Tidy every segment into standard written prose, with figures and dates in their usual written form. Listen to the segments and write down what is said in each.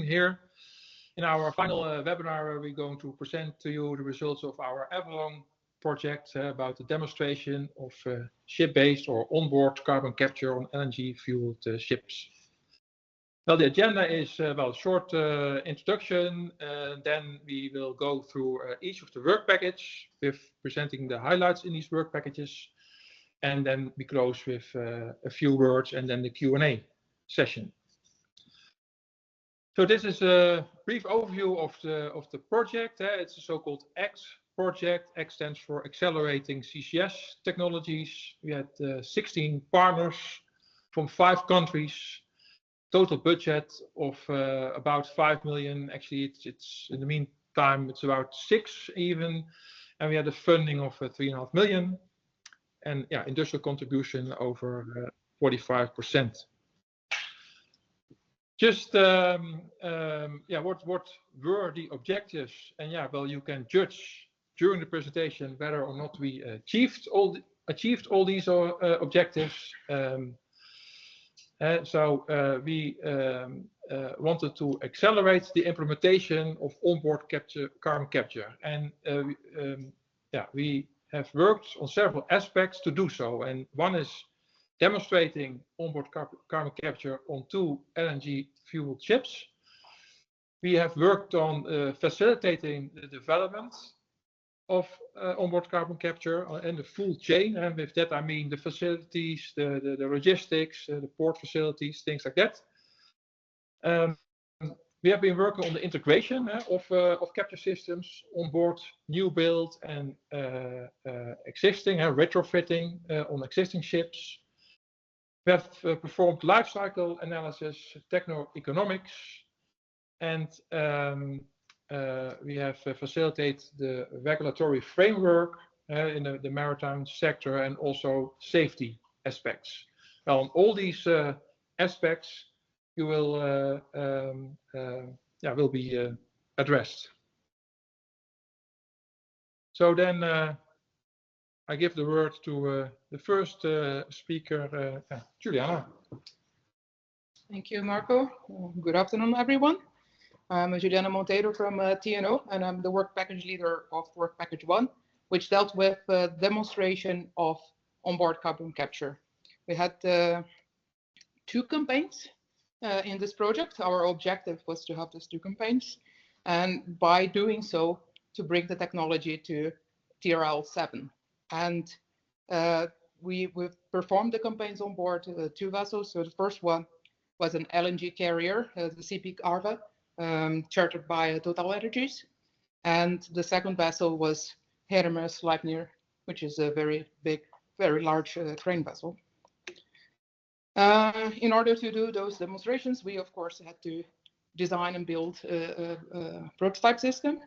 here. In our final webinar, we're going to present to you the results of our EverLoNG project about the demonstration of ship-based or onboard carbon capture on LNG-fueled ships. Well, the agenda is well, a short introduction, then we will go through each of the work package with presenting the highlights in these work packages, and then we close with a few words and then the Q&A session. So this is a brief overview of the project. It's a so-called X project. X stands for Accelerating CCS Technologies. We had 16 partners from 5 countries. Total budget of about 5 million. Actually, it's in the meantime it's about 6 even, and we had a funding of 3.5 million, and yeah, industrial contribution over 45%. Just yeah, what were the objectives? And yeah, well, you can judge during the presentation whether or not we achieved all these objectives. We wanted to accelerate the implementation of onboard carbon capture, and yeah, we have worked on several aspects to do so. And one is demonstrating onboard carbon capture on 2 LNG-fueled ships. We have worked on facilitating the development of onboard carbon capture and the full chain, and with that I mean the facilities, the logistics, the port facilities, things like that. We have been working on the integration of capture systems on board new build and existing retrofitting on existing ships. We have performed life cycle analysis, techno-economics, and we have facilitated the regulatory framework in the maritime sector and also safety aspects. Well, on all these aspects, you will be addressed. So then I give the word to the first speaker, Juliana. Thank you, Marco. Good afternoon, everyone. I'm Juliana Monteiro from TNO, and I'm the work package leader of work package 1, which dealt with demonstration of onboard carbon capture. We had 2 campaigns in this project. Our objective was to have these 2 campaigns, and by doing so, to bring the technology to TRL 7. And we've performed the campaigns on board 2 vessels. So the first one was an LNG carrier, the CP Arva, chartered by TotalEnergies, and the second vessel was Hermes Leipnir, which is a very big, very large train vessel. In order to do those demonstrations, we of course had to design and build a prototype system.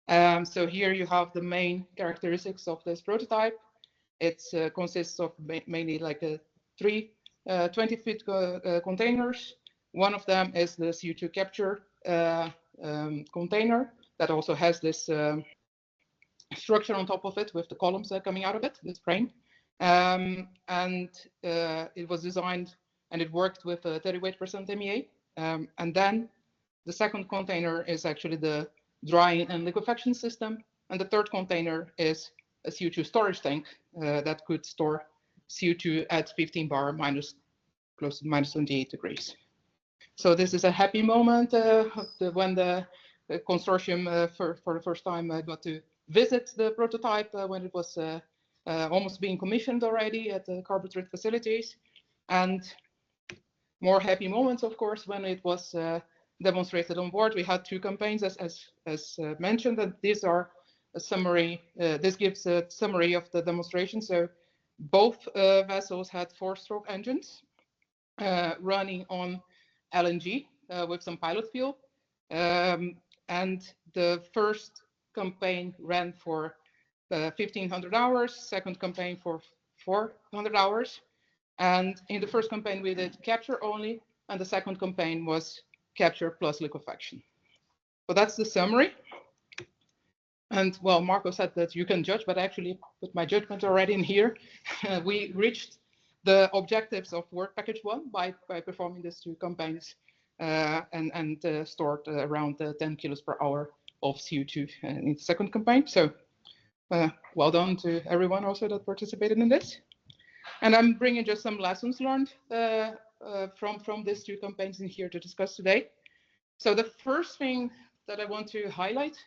So here you have the main characteristics of this prototype. It consists of mainly like 3 20-foot containers. One of them is the CO2 capture container that also has this structure on top of it with the columns coming out of it, this frame. And it was designed and it worked with 38% MEA. And then the second container is actually the drying and liquefaction system. And the third container is a CO2 storage tank that could store CO2 at 15 bar close to minus 28 degrees. So this is a happy moment when the consortium for the first time got to visit the prototype when it was almost being commissioned already at the carbon trade facilities. And more happy moments, of course, when it was demonstrated on board. We had 2 campaigns, as mentioned, and these are a summary. This gives a summary of the demonstration. So both vessels had 4-stroke engines running on LNG with some pilot fuel. And the first campaign ran for 1,500 hours, second campaign for 400 hours. And in the first campaign, we did capture only, and the second campaign was capture plus liquefaction. So that's the summary. And well, Marco said that you can judge, but I actually put my judgment already in here. We reached the objectives of work package 1 by performing these 2 campaigns. and stored around 10 kilos per hour of CO2 in the second campaign. So well done to everyone also that participated in this. And I'm bringing just some lessons learned from these two campaigns in here to discuss today. So the first thing that I want to highlight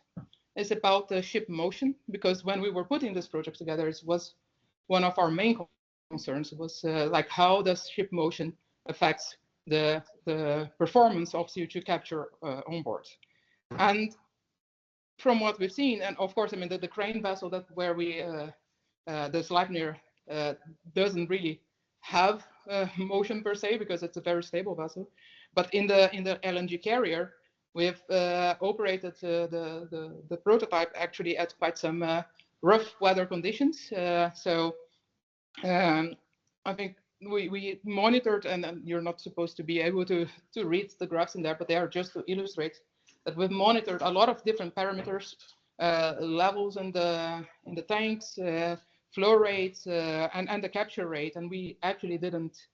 is about the ship motion, because when we were putting this project together, it was one of our main concerns. It was like, how does ship motion affect the performance of CO2 capture on board? And from what we've seen, and of course, I mean, the crane vessel that where we the Sleipnir doesn't really have motion per se, because it's a very stable vessel. But in the LNG carrier, we've operated the prototype actually at quite some rough weather conditions. So I think we monitored, and you're not supposed to be able to read the graphs in there, but they are just to illustrate that we've monitored a lot of different parameters, levels in the tanks, flow rates, and the capture rate, and we actually didn't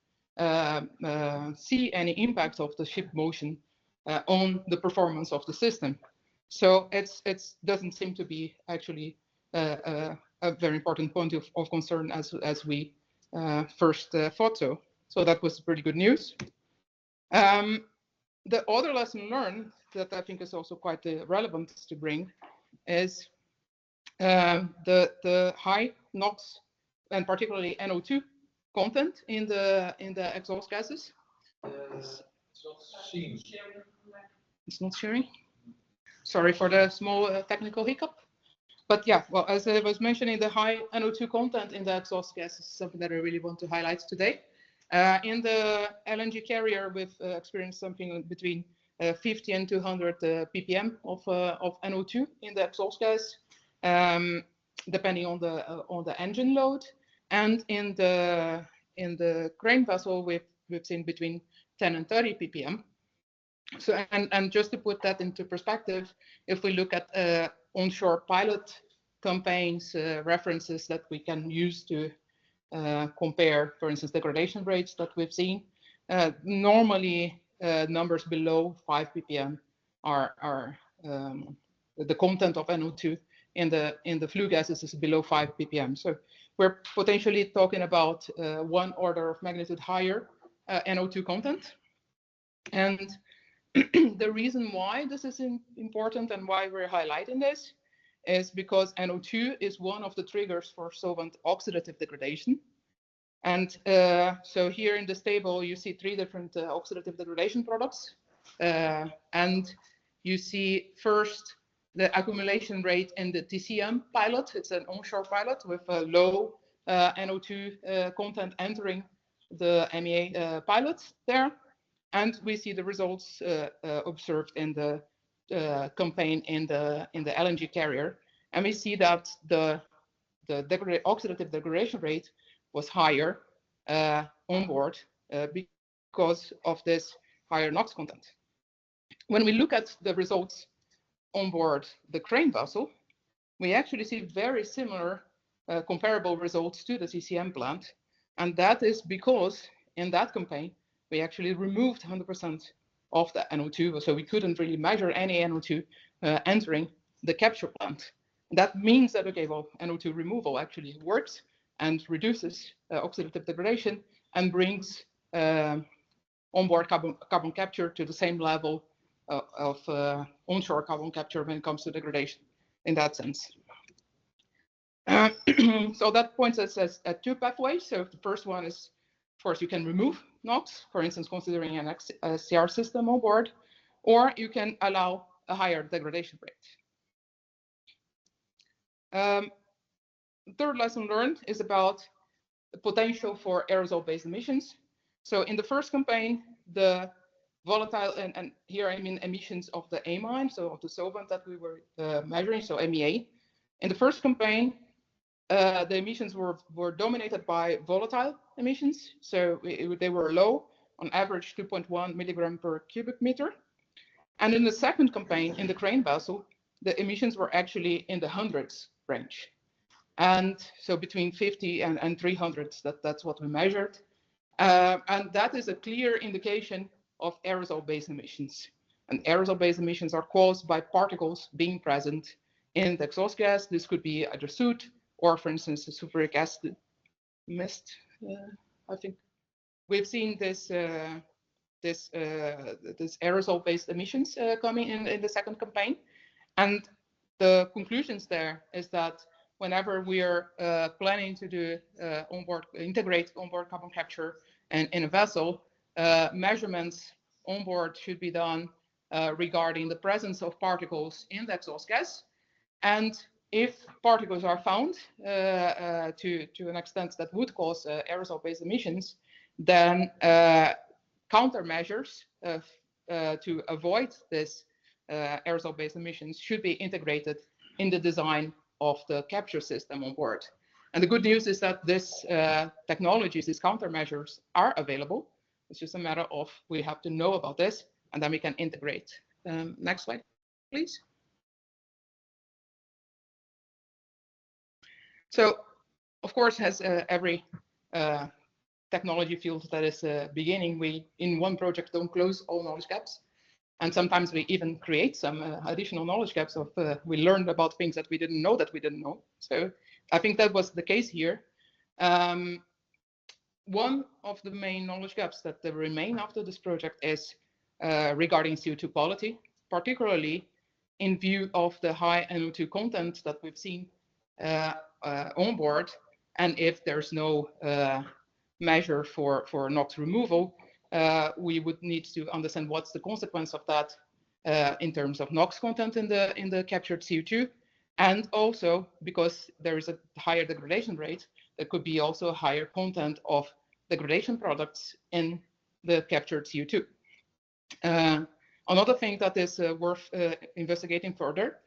see any impact of the ship motion on the performance of the system. So it doesn't seem to be actually a very important point of concern as we first thought so. So that was pretty good news. The other lesson learned that I think is also quite relevant to bring is the high NOx and particularly NO2 content in the exhaust gases. It's not sharing. Sorry for the small technical hiccup. But yeah, well, as I was mentioning, the high NO2 content in the exhaust gas is something that I really want to highlight today. In the LNG carrier, we've experienced something between 50 and 200 ppm of NO2 in the exhaust gas, depending on the engine load. And in the crane vessel, we've seen between 10 and 30 ppm. So and just to put that into perspective, if we look at onshore pilot campaigns, references that we can use to compare, for instance, degradation rates that we've seen, normally numbers below 5 ppm are the content of NO2 in the flue gases is below 5 ppm. So we're potentially talking about 1 order of magnitude higher NO2 content. And the reason why this is important and why we're highlighting this is because NO2 is one of the triggers for solvent oxidative degradation. And so here in this table, you see 3 different oxidative degradation products. And you see first the accumulation rate in the TCM pilot. It's an onshore pilot with a low NO2 content entering the MEA pilot there. And we see the results observed in the campaign in the LNG carrier. And we see that the oxidative degradation rate was higher on board because of this higher NOx content. When we look at the results on board the crane vessel, we actually see very similar comparable results to the CCM plant. And that is because in that campaign, we actually removed 100% of the NO2. So we couldn't really measure any NO2 entering the capture plant. That means that, okay, well, NO2 removal actually works and reduces oxidative degradation and brings onboard carbon capture to the same level of onshore carbon capture when it comes to degradation in that sense. So that points us at 2 pathways. So the first one is, of course, you can remove NOx, for instance, considering an SCR system on board, or you can allow a higher degradation rate. The third lesson learned is about the potential for aerosol-based emissions. So in the first campaign, the volatile, and here I mean emissions of the amine, so of the solvent that we were measuring, so MEA. In the first campaign, the emissions were dominated by volatile emissions. So they were low, on average 2.1 milligram per cubic meter. And in the second campaign, in the crane vessel, the emissions were actually in the hundreds range. And so between 50 and 300, that's what we measured. And that is a clear indication of aerosol-based emissions. And aerosol-based emissions are caused by particles being present in the exhaust gas. This could be either soot or, for instance, the sulfuric acid mist. I think we've seen this aerosol-based emissions coming in the second campaign, and the conclusions there is that whenever we are planning to do integrate onboard carbon capture in a vessel, measurements on board should be done regarding the presence of particles in the exhaust gas. And if particles are found to an extent that would cause aerosol-based emissions, then countermeasures to avoid this aerosol-based emissions should be integrated in the design of the capture system on board. And the good news is that this technologies, these countermeasures are available. It's just a matter of we have to know about this, and then we can integrate. Next slide, please. So, of course, as every technology field that is beginning, we in one project don't close all knowledge gaps. And sometimes we even create some additional knowledge gaps of we learned about things that we didn't know that we didn't know. So I think that was the case here. One of the main knowledge gaps that remain after this project is regarding CO2 quality, particularly in view of the high NO2 content that we've seen on board. And if there's no measure for NOx removal, we would need to understand what's the consequence of that in terms of NOx content in the captured CO2, and also because there is a higher degradation rate, there could be also a higher content of degradation products in the captured CO2. Another thing that is worth investigating further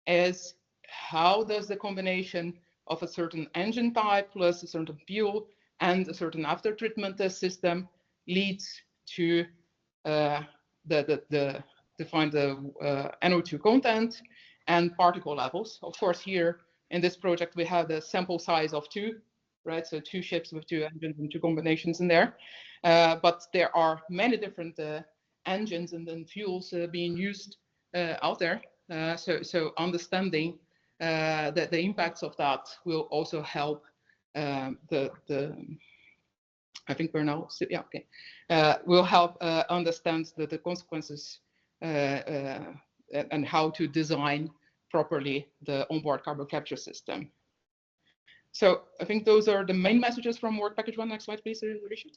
is how does the combination of a certain engine type plus a certain fuel and a certain after treatment system leads to define the NO2 content and particle levels. Of course, here in this project, we have the sample size of 2, right? So 2 ships with 2 engines and 2 combinations in there. But there are many different engines and then fuels being used out there. So understanding the impacts of that will also help I think we're now, yeah, okay. Will help understand the consequences and how to design properly the onboard carbon capture system. So I think those are the main messages from work package 1. Next slide, please, Richard.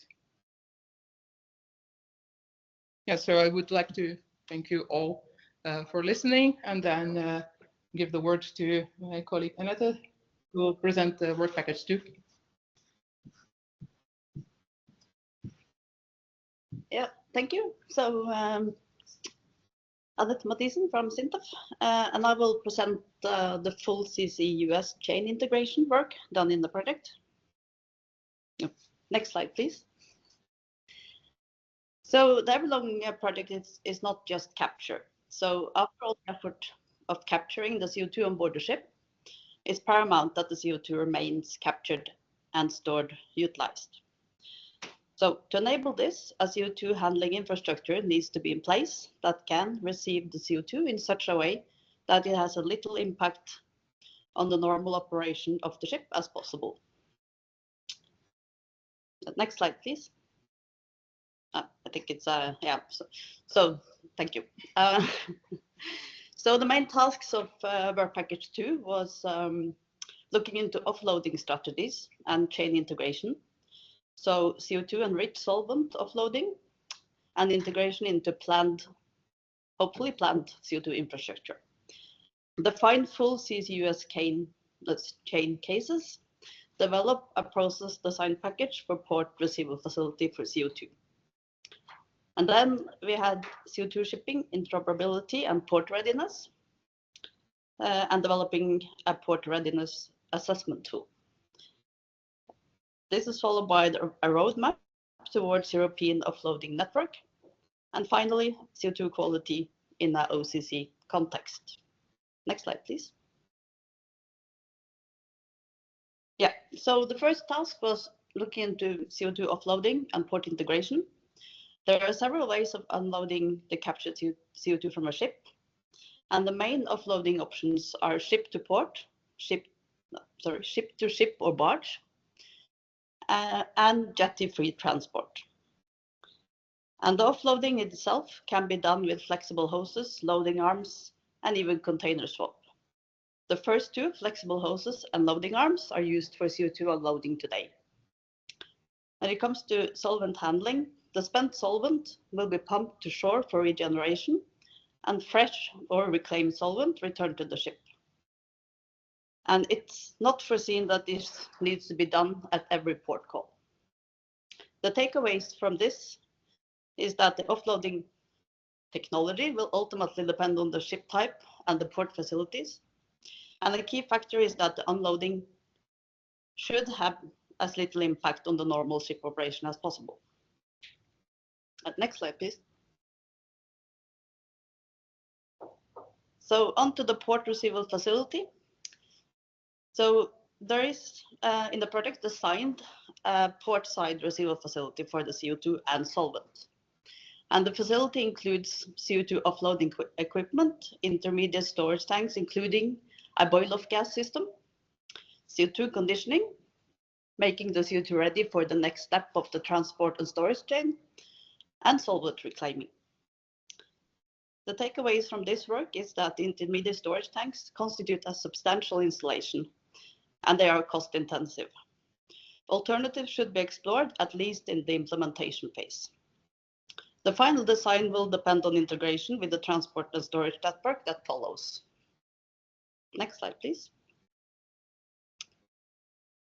Yeah, so I would like to thank you all for listening, and then give the word to my colleague Anette, who will present the work package 2. Yeah, thank you. So Anette Mathisen from SINTEF, and I will present the full CCUS chain integration work done in the project. Next slide, please. So the EverLoNG project is not just capture. So after all the effort of capturing the CO2 on board the ship, it's paramount that the CO2 remains captured and stored, utilized. So to enable this, a CO2 handling infrastructure needs to be in place that can receive the CO2 in such a way that it has a little impact on the normal operation of the ship as possible. Next slide, please. I think it's, yeah, so thank you. So the main tasks of work package 2 was looking into offloading strategies and chain integration. So CO2 enriched solvent offloading and integration into planned, hopefully planned CO2 infrastructure. Define full CCUS chain cases. Develop a process design package for port receival facility for CO2. And then we had CO2 shipping, interoperability and port readiness, and developing a port readiness assessment tool. This is followed by a roadmap towards European offloading network. And finally, CO2 quality in an OCC context. Next slide, please. Yeah, so the first task was looking into CO2 offloading and port integration. There are several ways of unloading the captured CO2 from a ship, and the main offloading options are ship to port, ship to ship or barge, and jetty-free transport. And the offloading itself can be done with flexible hoses, loading arms, and even container swap. The first two, flexible hoses and loading arms, are used for CO2 unloading today. When it comes to solvent handling, the spent solvent will be pumped to shore for regeneration, and fresh or reclaimed solvent returned to the ship. And it's not foreseen that this needs to be done at every port call. The takeaways from this is that the offloading technology will ultimately depend on the ship type and the port facilities. And the key factor is that the unloading should have as little impact on the normal ship operation as possible. Next slide, please. So onto the port receival facility. So there is in the project designed a port side receival facility for the CO2 and solvent. And the facility includes CO2 offloading equipment, intermediate storage tanks, including a boil-off gas system, CO2 conditioning, making the CO2 ready for the next step of the transport and storage chain, and solvent reclaiming. The takeaways from this work is that the intermediate storage tanks constitute a substantial installation, and they are cost intensive. Alternatives should be explored, at least in the implementation phase. The final design will depend on integration with the transport and storage network that follows. Next slide, please.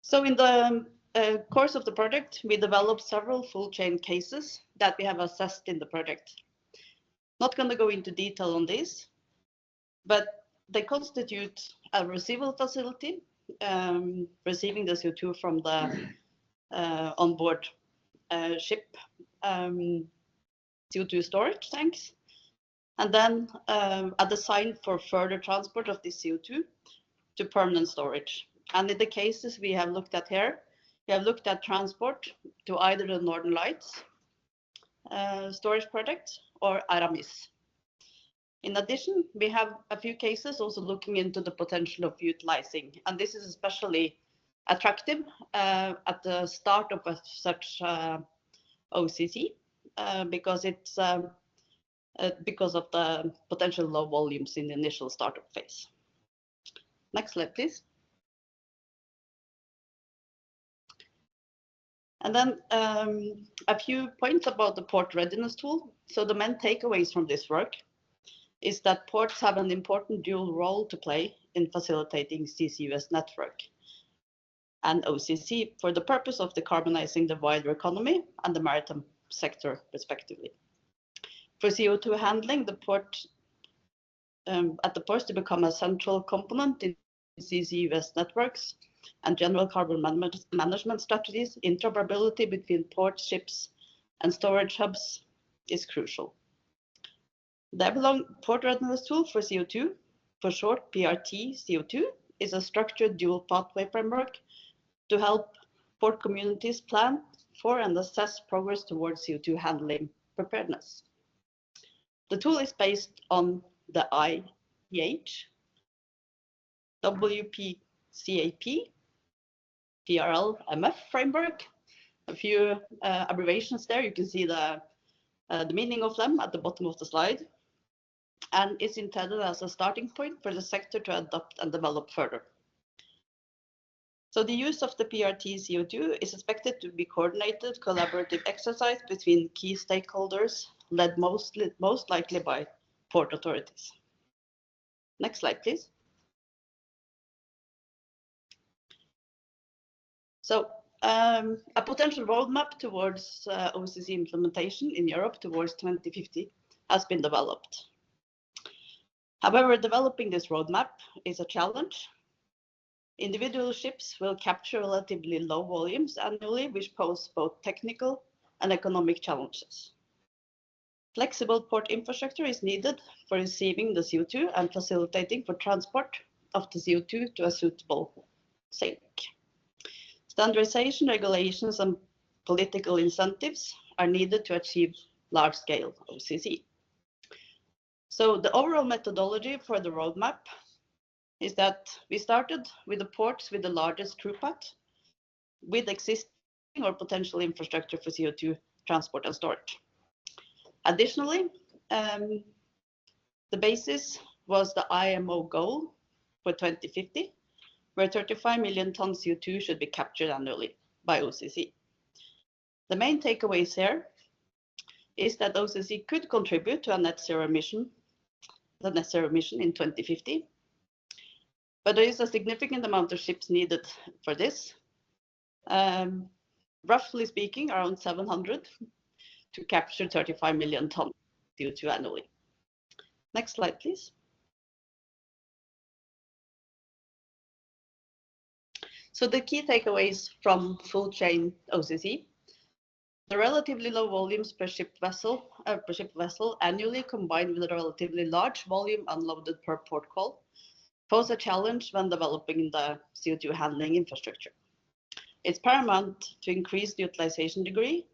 So in the course of the project, we developed several full chain cases that we have assessed in the project. Not going to go into detail on this, but they constitute a receival facility, receiving the CO2 from the onboard ship CO2 storage tanks, and then a design for further transport of this CO2 to permanent storage. And in the cases we have looked at here, we have looked at transport to either the Northern Lights storage project or Aramis. In addition, we have a few cases also looking into the potential of utilizing, and this is especially attractive at the start of such OCC because it's because of the potential low volumes in the initial startup phase. Next slide, please. And then a few points about the port readiness tool. So the main takeaways from this work is that ports have an important dual role to play in facilitating CCUS network and OCC for the purpose of decarbonizing the wider economy and the maritime sector, respectively. For CO2 handling, the port at the ports to become a central component in CCUS networks and general carbon management strategies, interoperability between port, ships, and storage hubs is crucial. The EverLoNG port readiness tool for CO2, for short PRT CO2, is a structured dual pathway framework to help port communities plan for and assess progress towards CO2 handling preparedness. The tool is based on the IEH, WPCAP, PRL-MF framework. A few abbreviations there. You can see the meaning of them at the bottom of the slide. And it's intended as a starting point for the sector to adopt and develop further. So the use of the PRT CO2 is expected to be coordinated collaborative exercise between key stakeholders, led most likely by port authorities. Next slide, please. So a potential roadmap towards OCC implementation in Europe towards 2050 has been developed. However, developing this roadmap is a challenge. Individual ships will capture relatively low volumes annually, which pose both technical and economic challenges. Flexible port infrastructure is needed for receiving the CO2 and facilitating for transport of the CO2 to a suitable sink. Standardization, regulations, and political incentives are needed to achieve large-scale OCC. So the overall methodology for the roadmap is that we started with the ports with the largest throughput, with existing or potential infrastructure for CO2 transport and storage. Additionally, the basis was the IMO goal for 2050, where 35 million tons CO2 should be captured annually by OCC. The main takeaways here is that OCC could contribute to a net zero emission in 2050, but there is a significant amount of ships needed for this. Roughly speaking, around 700 to capture 35 million tons CO2 annually. Next slide, please. So the key takeaways from full chain OCC: the relatively low volumes per ship vessel annually, combined with a relatively large volume unloaded per port call, pose a challenge when developing the CO2 handling infrastructure. It's paramount to increase the utilization degree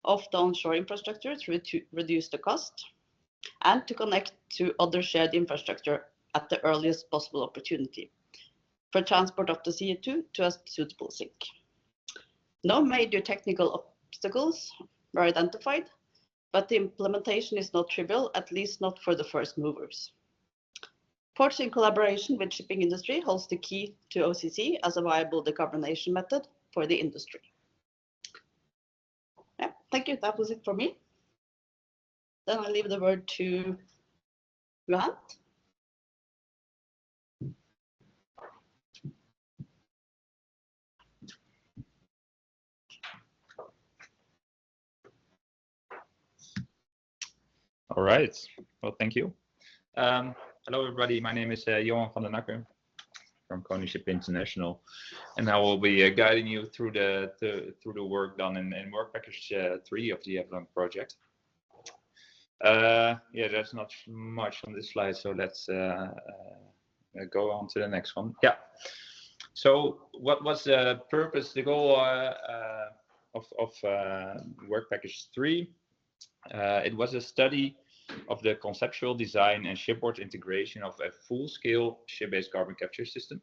of the onshore infrastructure to reduce the cost and to connect to other shared infrastructure at the earliest possible opportunity for transport of the CO2 to a suitable sink. No major technical obstacles were identified, but the implementation is not trivial, at least not for the first movers. Ports in collaboration with shipping industry holds the key to OCC as a viable decarbonization method for the industry. Yeah, thank you. That was it for me. Then I leave the word to Joan. All right. Well, thank you. Hello, everybody. My name is Joan van den Akker from Conoship International, and I will be guiding you through the work done in work package 3 of the EverLoNG project. Yeah, there's not much on this slide, so let's go on to the next one. Yeah. So, what was the purpose, the goal of work package 3? It was a study of the conceptual design and shipboard integration of a full-scale ship-based carbon capture system.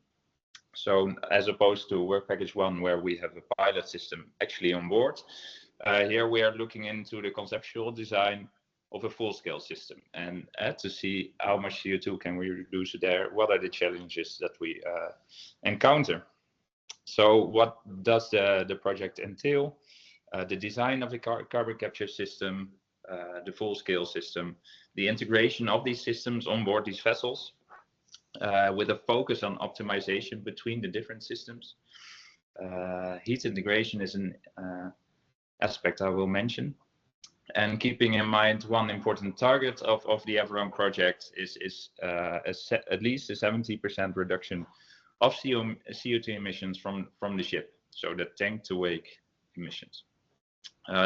So, as opposed to work package 1, where we have a pilot system actually on board, here we are looking into the conceptual design of a full-scale system and to see how much CO2 can we reduce there, what are the challenges that we encounter. So, what does the project entail? The design of the carbon capture system, the full-scale system, the integration of these systems on board these vessels, with a focus on optimization between the different systems. Heat integration is an aspect I will mention. And keeping in mind, one important target of the EverLoNG project is at least a 70% reduction of CO2 emissions from the ship, so the tank-to-wake emissions.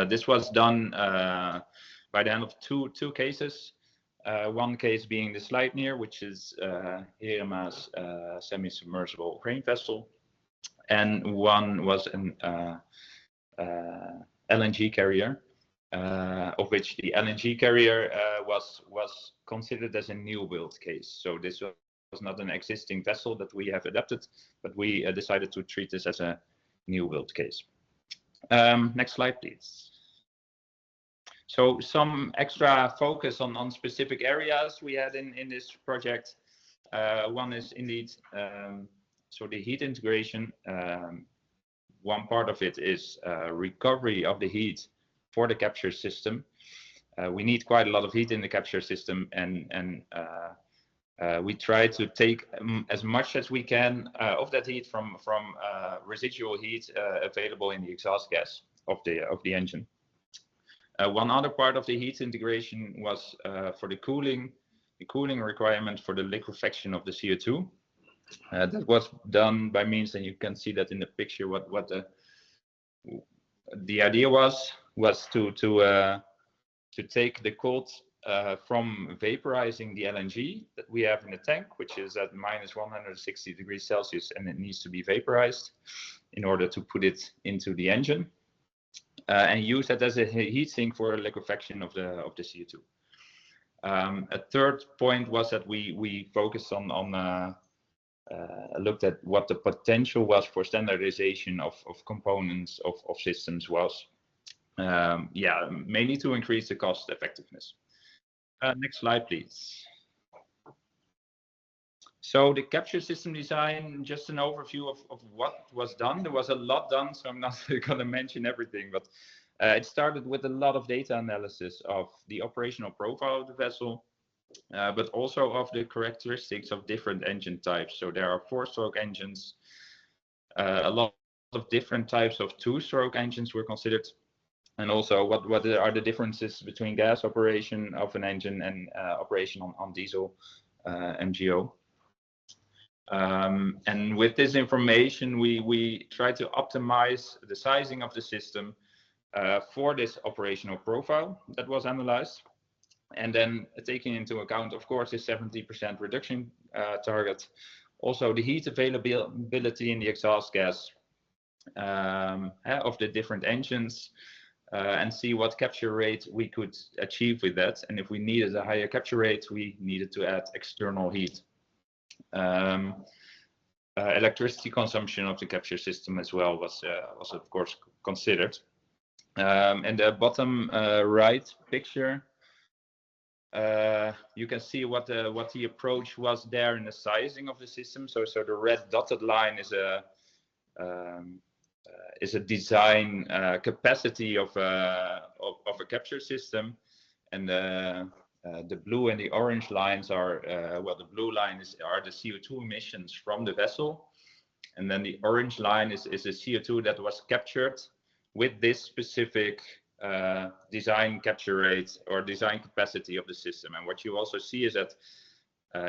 This was done by the end of two cases. One case being the Sleipnir, which is Heerema's semi-submersible crane vessel, and one was an LNG carrier, of which the LNG carrier was considered as a new build case. So this was not an existing vessel that we have adapted, but we decided to treat this as a new build case. Next slide, please. So some extra focus on specific areas we had in this project. One is indeed so the heat integration. One part of it is recovery of the heat for the capture system. We need quite a lot of heat in the capture system, and we try to take as much as we can of that heat from residual heat available in the exhaust gas of the engine. One other part of the heat integration was for the cooling requirement for the liquefaction of the CO2. That was done by means, and you can see that in the picture, what the idea was to take the cold from vaporizing the LNG that we have in the tank, which is at minus 160 degrees Celsius, and it needs to be vaporized in order to put it into the engine. and use that as a heat sink for liquefaction of the CO2. A third point was that we focused on looked at what the potential was for standardization of components of systems was. Yeah, mainly to increase the cost effectiveness. Next slide, please. So the capture system design, just an overview of what was done. There was a lot done, so I'm not going to mention everything, but it started with a lot of data analysis of the operational profile of the vessel, but also of the characteristics of different engine types. So there are 4-stroke engines, a lot of different types of 2-stroke engines were considered, and also what are the differences between gas operation of an engine and operation on diesel MGO. And with this information, we try to optimize the sizing of the system for this operational profile that was analyzed. And then taking into account, of course, the 70% reduction target, also the heat availability in the exhaust gas of the different engines, and see what capture rate we could achieve with that. And if we needed a higher capture rate, we needed to add external heat. Electricity consumption of the capture system as well was of course considered. And the bottom right picture, you can see what the approach was there in the sizing of the system. So the red dotted line is a design capacity of a capture system, and the blue and the orange lines are well, the blue line are the CO2 emissions from the vessel, and then the orange line is the CO2 that was captured with this specific design capture rate or design capacity of the system. And what you also see is that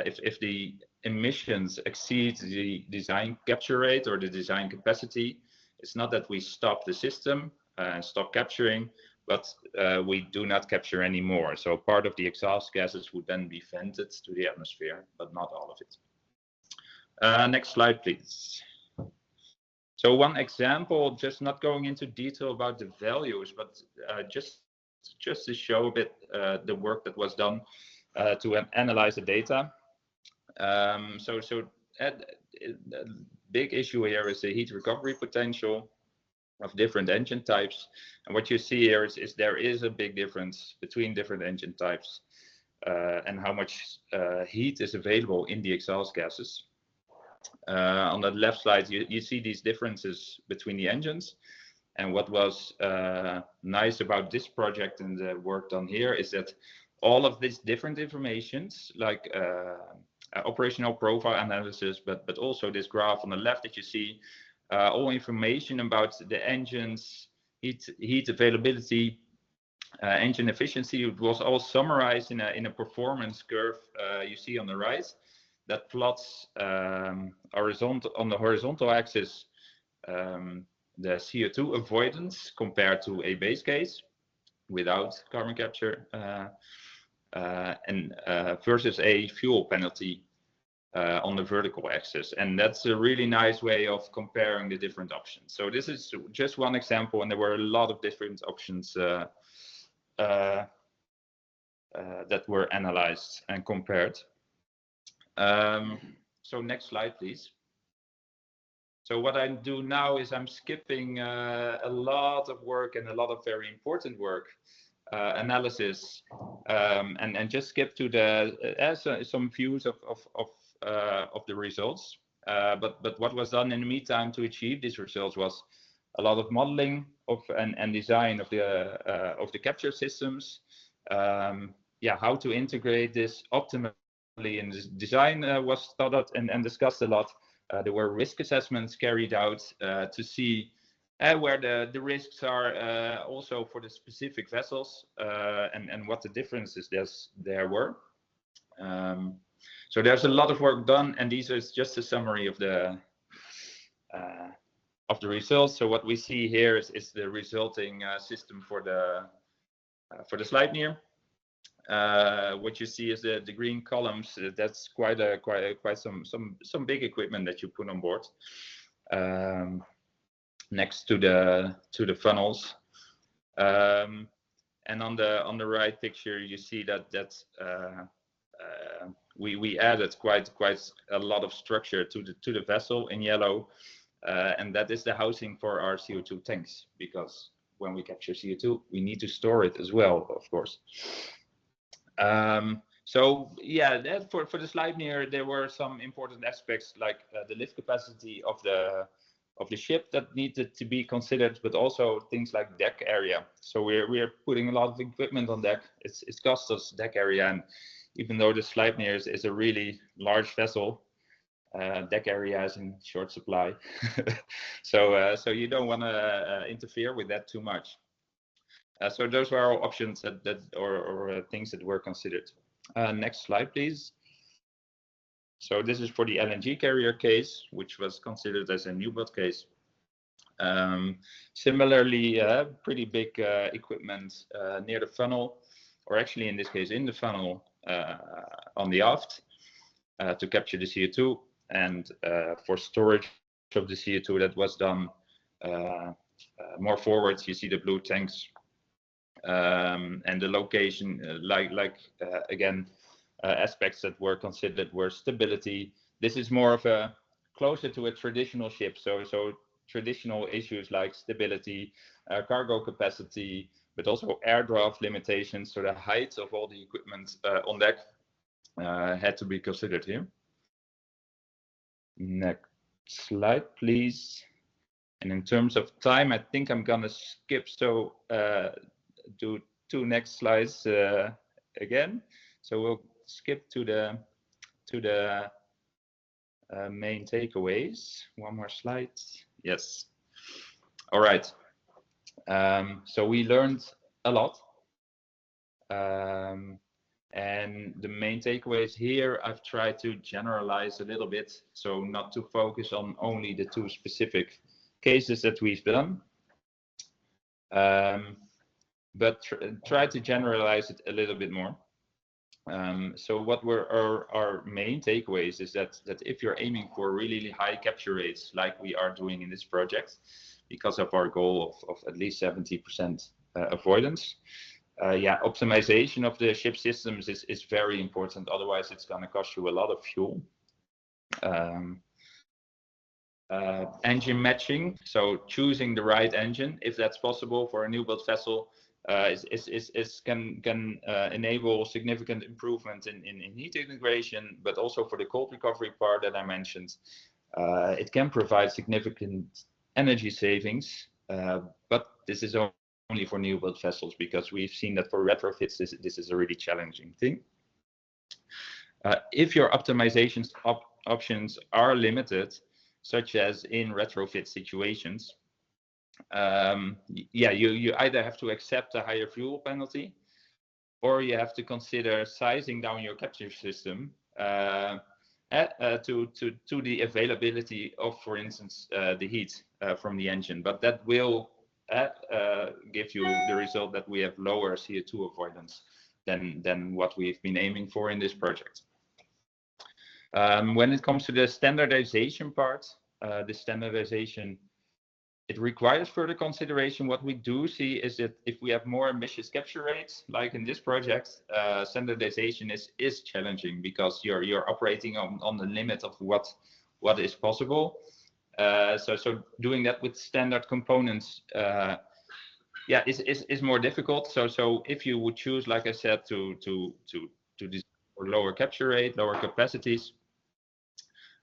if the emissions exceed the design capture rate or the design capacity, it's not that we stop the system and stop capturing, but we do not capture anymore. So part of the exhaust gases would then be vented to the atmosphere, but not all of it. Next slide, please. So one example, just not going into detail about the values, but just to show a bit the work that was done to analyze the data. So a big issue here is the heat recovery potential of different engine types. And what you see here is there is a big difference between different engine types and how much heat is available in the exhaust gases. On the left side, you see these differences between the engines. And what was nice about this project and the work done here is that all of these different informations, like operational profile analysis, but also this graph on the left that you see, all information about the engines, heat availability, engine efficiency, it was all summarized in a performance curve you see on the right that plots on the horizontal axis the CO2 avoidance compared to a base case without carbon capture and versus a fuel penalty on the vertical axis. And that's a really nice way of comparing the different options. So this is just one example, and there were a lot of different options that were analyzed and compared. So next slide, please. So what I do now is I'm skipping a lot of work and a lot of very important work, analysis, and just skip to the some views of the results. But what was done in the meantime to achieve these results was a lot of modeling of and design of the capture systems. Yeah, how to integrate this optimally in this design was thought out and discussed a lot. There were risk assessments carried out to see where the risks are also for the specific vessels and what the differences there were. So there's a lot of work done, and these are just a summary of the results. So what we see here is the resulting system for the Sleipnir. What you see is the green columns. That's quite some big equipment that you put on board next to the funnels. And on the right picture, you see that we added quite a lot of structure to the vessel in yellow, and that is the housing for our CO2 tanks, because when we capture CO2, we need to store it as well, of course. So yeah, for the slide here, there were some important aspects like the lift capacity of the ship that needed to be considered, but also things like deck area. So we're putting a lot of equipment on deck. It's cost us deck area, and even though the Sleipnir is a really large vessel, deck area is in short supply. So you don't want to interfere with that too much. So those were our options or things that were considered. Next slide, please. So this is for the LNG carrier case, which was considered as a new build case. Similarly, pretty big equipment near the funnel, or actually in this case in the funnel on the aft to capture the CO2, and for storage of the CO2 that was done more forwards. You see the blue tanks, and the location, again, aspects that were considered were stability. This is more of a closer to a traditional ship, so traditional issues like stability, cargo capacity, but also air draft limitations. So the height of all the equipment on deck had to be considered here. Next slide, please. And in terms of time, I think I'm gonna skip, so do 2 next slides again. So we'll skip to the main takeaways. 1 more slide. Yes. All right. So we learned a lot. And the main takeaways here, I've tried to generalize a little bit, so not to focus on only the 2 specific cases that we've done, but try to generalize it a little bit more. So what were our main takeaways is that if you're aiming for really high capture rates, like we are doing in this project, because of our goal of at least 70% avoidance, yeah, optimization of the ship systems is very important. Otherwise, it's going to cost you a lot of fuel. Engine matching, so choosing the right engine, if that's possible for a new build vessel, can enable significant improvement in heat integration, but also for the cold recovery part that I mentioned. It can provide significant energy savings, but this is only for new build vessels, because we've seen that for retrofits this is a really challenging thing. If your optimization options are limited, such as in retrofit situations, yeah, you either have to accept a higher fuel penalty, or you have to consider sizing down your capture system to the availability of, for instance, the heat from the engine. But that will give you the result that we have lower CO2 avoidance than what we've been aiming for in this project. When it comes to the standardization part, the standardization, it requires further consideration. What we do see is that if we have more ambitious capture rates, like in this project, standardization is challenging, because you're operating on the limit of what is possible. So doing that with standard components, yeah, is more difficult. So if you would choose, like I said, to design for lower capture rate, lower capacities,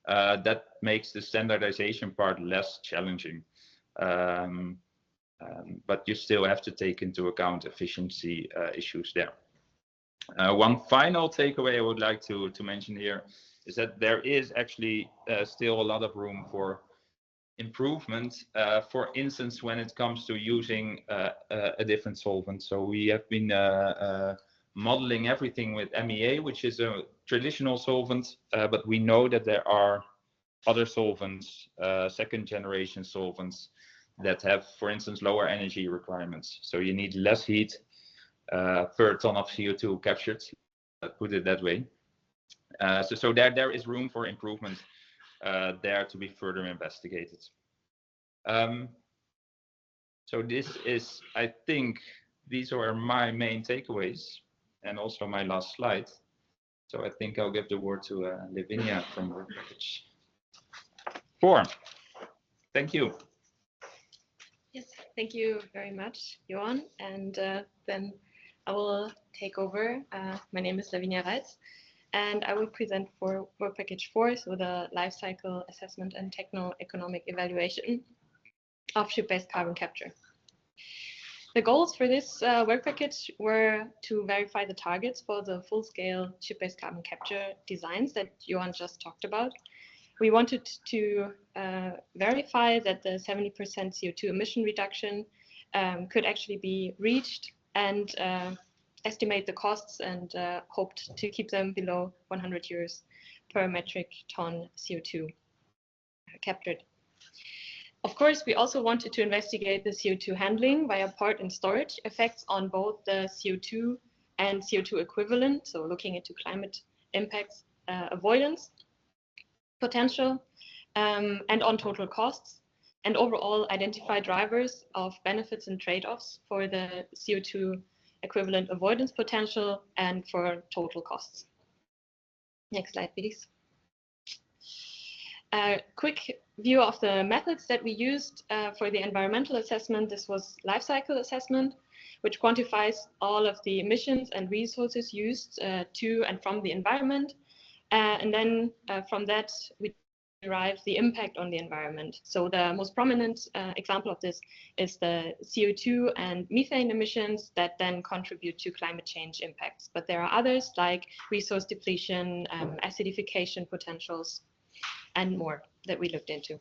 that makes the standardization part less challenging. But you still have to take into account efficiency issues there. One final takeaway I would like to mention here is that there is actually still a lot of room for improvement, for instance, when it comes to using a different solvent. So we have been modeling everything with MEA, which is a traditional solvent, but we know that there are other solvents, second generation solvents, that have, for instance, lower energy requirements. So you need less heat per ton of CO2 captured, put it that way. So there is room for improvement there to be further investigated. So this is, I think, these are my main takeaways and also my last slide. So I think I'll give the word to Lavinia from Work Package 4. Thank you. Yes, thank you very much, Joan. And then I will take over. My name is Lavinia Reitz, and I will present for Work Package 4, so the life cycle assessment and techno-economic evaluation of ship-based carbon capture. The goals for this work package were to verify the targets for the full-scale ship-based carbon capture designs that Johan just talked about. We wanted to verify that the 70% CO2 emission reduction could actually be reached, and estimate the costs, and hoped to keep them below 100 euros per metric ton CO2 captured. Of course, we also wanted to investigate the CO2 handling via port and storage effects on both the CO2 and CO2 equivalent, so looking into climate impacts, avoidance potential, and on total costs, and overall identify drivers of benefits and trade-offs for the CO2 equivalent avoidance potential and for total costs. Next slide, please. A quick view of the methods that we used for the environmental assessment. This was life cycle assessment, which quantifies all of the emissions and resources used to and from the environment. And then from that, we derive the impact on the environment. So the most prominent example of this is the CO2 and methane emissions that then contribute to climate change impacts. But there are others like resource depletion, acidification potentials, and more that we looked into.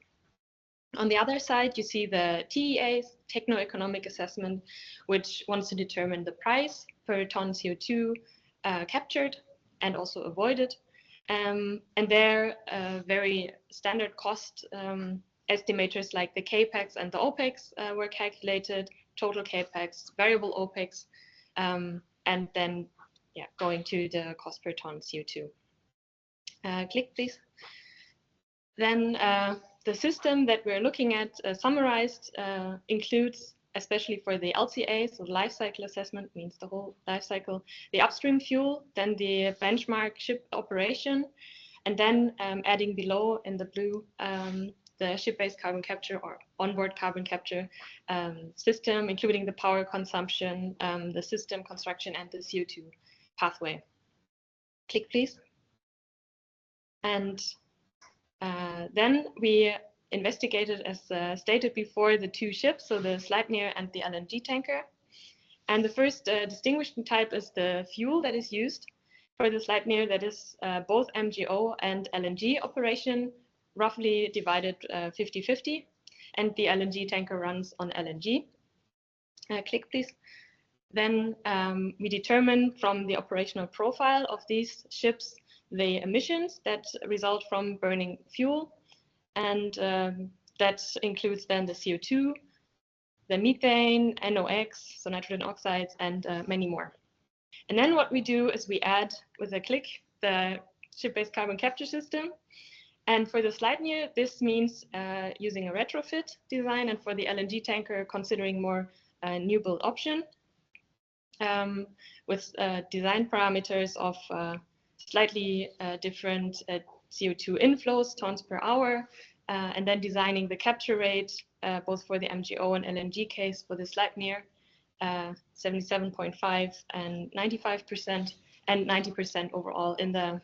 On the other side, you see the TEA's, techno-economic assessment, which wants to determine the price per ton CO2 captured and also avoided. And there, very standard cost estimators like the CAPEX and the OPEX were calculated, total CAPEX, variable OPEX, and then going to the cost per ton CO2. Click, please. Then the system that we're looking at summarized includes, especially for the LCA, so life cycle assessment means the whole life cycle, the upstream fuel, then the benchmark ship operation, and then adding below in the blue the ship-based carbon capture or onboard carbon capture system, including the power consumption, the system construction, and the CO2 pathway. Click, please. And then we investigated, as stated before, the two ships, so the Sleipnir and the LNG tanker. And the first distinguishing type is the fuel that is used. For the Sleipnir, that is both MGO and LNG operation, roughly divided 50-50. And the LNG tanker runs on LNG. Click, please. Then we determine from the operational profile of these ships the emissions that result from burning fuel, and that includes then the CO2, the methane, NOx, so nitrogen oxides, and many more. And then what we do is we add with a click the ship-based carbon capture system. And for the Sleipnir, this means using a retrofit design, and for the LNG tanker, considering more new build option with design parameters of slightly different CO2 inflows, tons per hour, and then designing the capture rate, both for the MGO and LNG case for the Sleipnir, 77.5 and 95%, and 90% overall in the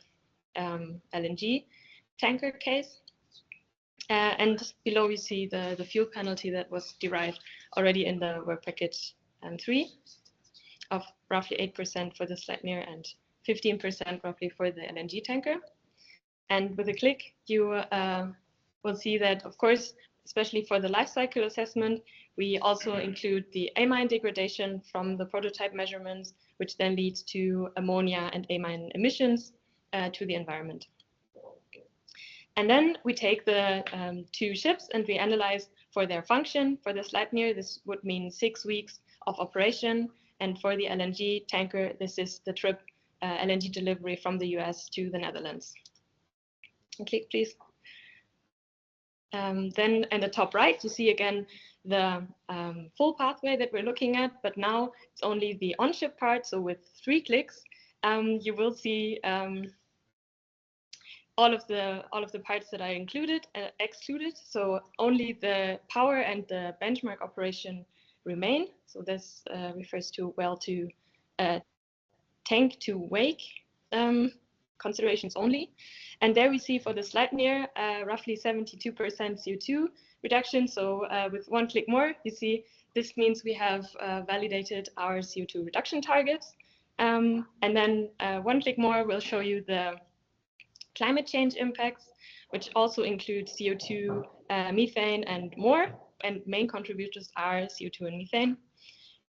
LNG tanker case. And below we see the fuel penalty that was derived already in the work package 3 of roughly 8% for the Sleipnir and 15% roughly for the LNG tanker. And with a click, you will see that, of course, especially for the life cycle assessment, we also include the amine degradation from the prototype measurements, which then leads to ammonia and amine emissions to the environment. And then we take the two ships and we analyze for their function. For the Sleipnir, this would mean 6 weeks of operation. And for the LNG tanker, this is the trip LNG delivery from the US to the Netherlands. And click, please. Then in the top right, you see again the full pathway that we're looking at, but now it's only the on-ship part. So with 3 clicks, you will see all of the parts that are excluded. So only the power and the benchmark operation remain. So this refers to well to tank to wake considerations only. And there we see for the Sleipnir roughly 72% CO2 reduction. So with 1 click more, you see this means we have validated our CO2 reduction targets. And then 1 click more will show you the climate change impacts, which also include CO2, methane, and more. And main contributors are CO2 and methane.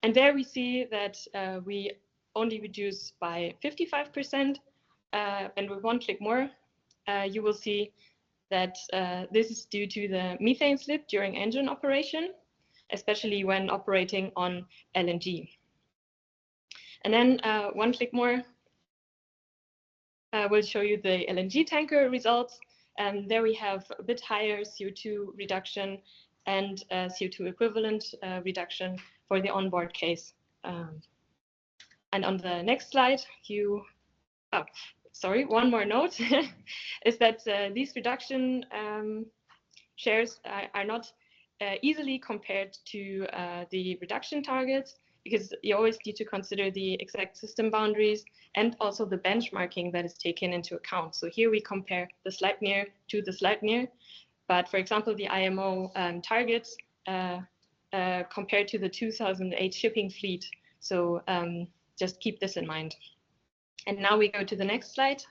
And there we see that we only reduce by 55%. And with 1 click more, you will see that this is due to the methane slip during engine operation, especially when operating on LNG. And then 1 click more will show you the LNG tanker results. And there we have a bit higher CO2 reduction and CO2 equivalent reduction for the onboard case. And on the next slide, one more note is that these reduction shares are not easily compared to the reduction targets, because you always need to consider the exact system boundaries and also the benchmarking that is taken into account. So here we compare the Sleipnir to the Sleipnir, but for example, the IMO targets compared to the 2008 shipping fleet. So just keep this in mind. And now we go to the next slide.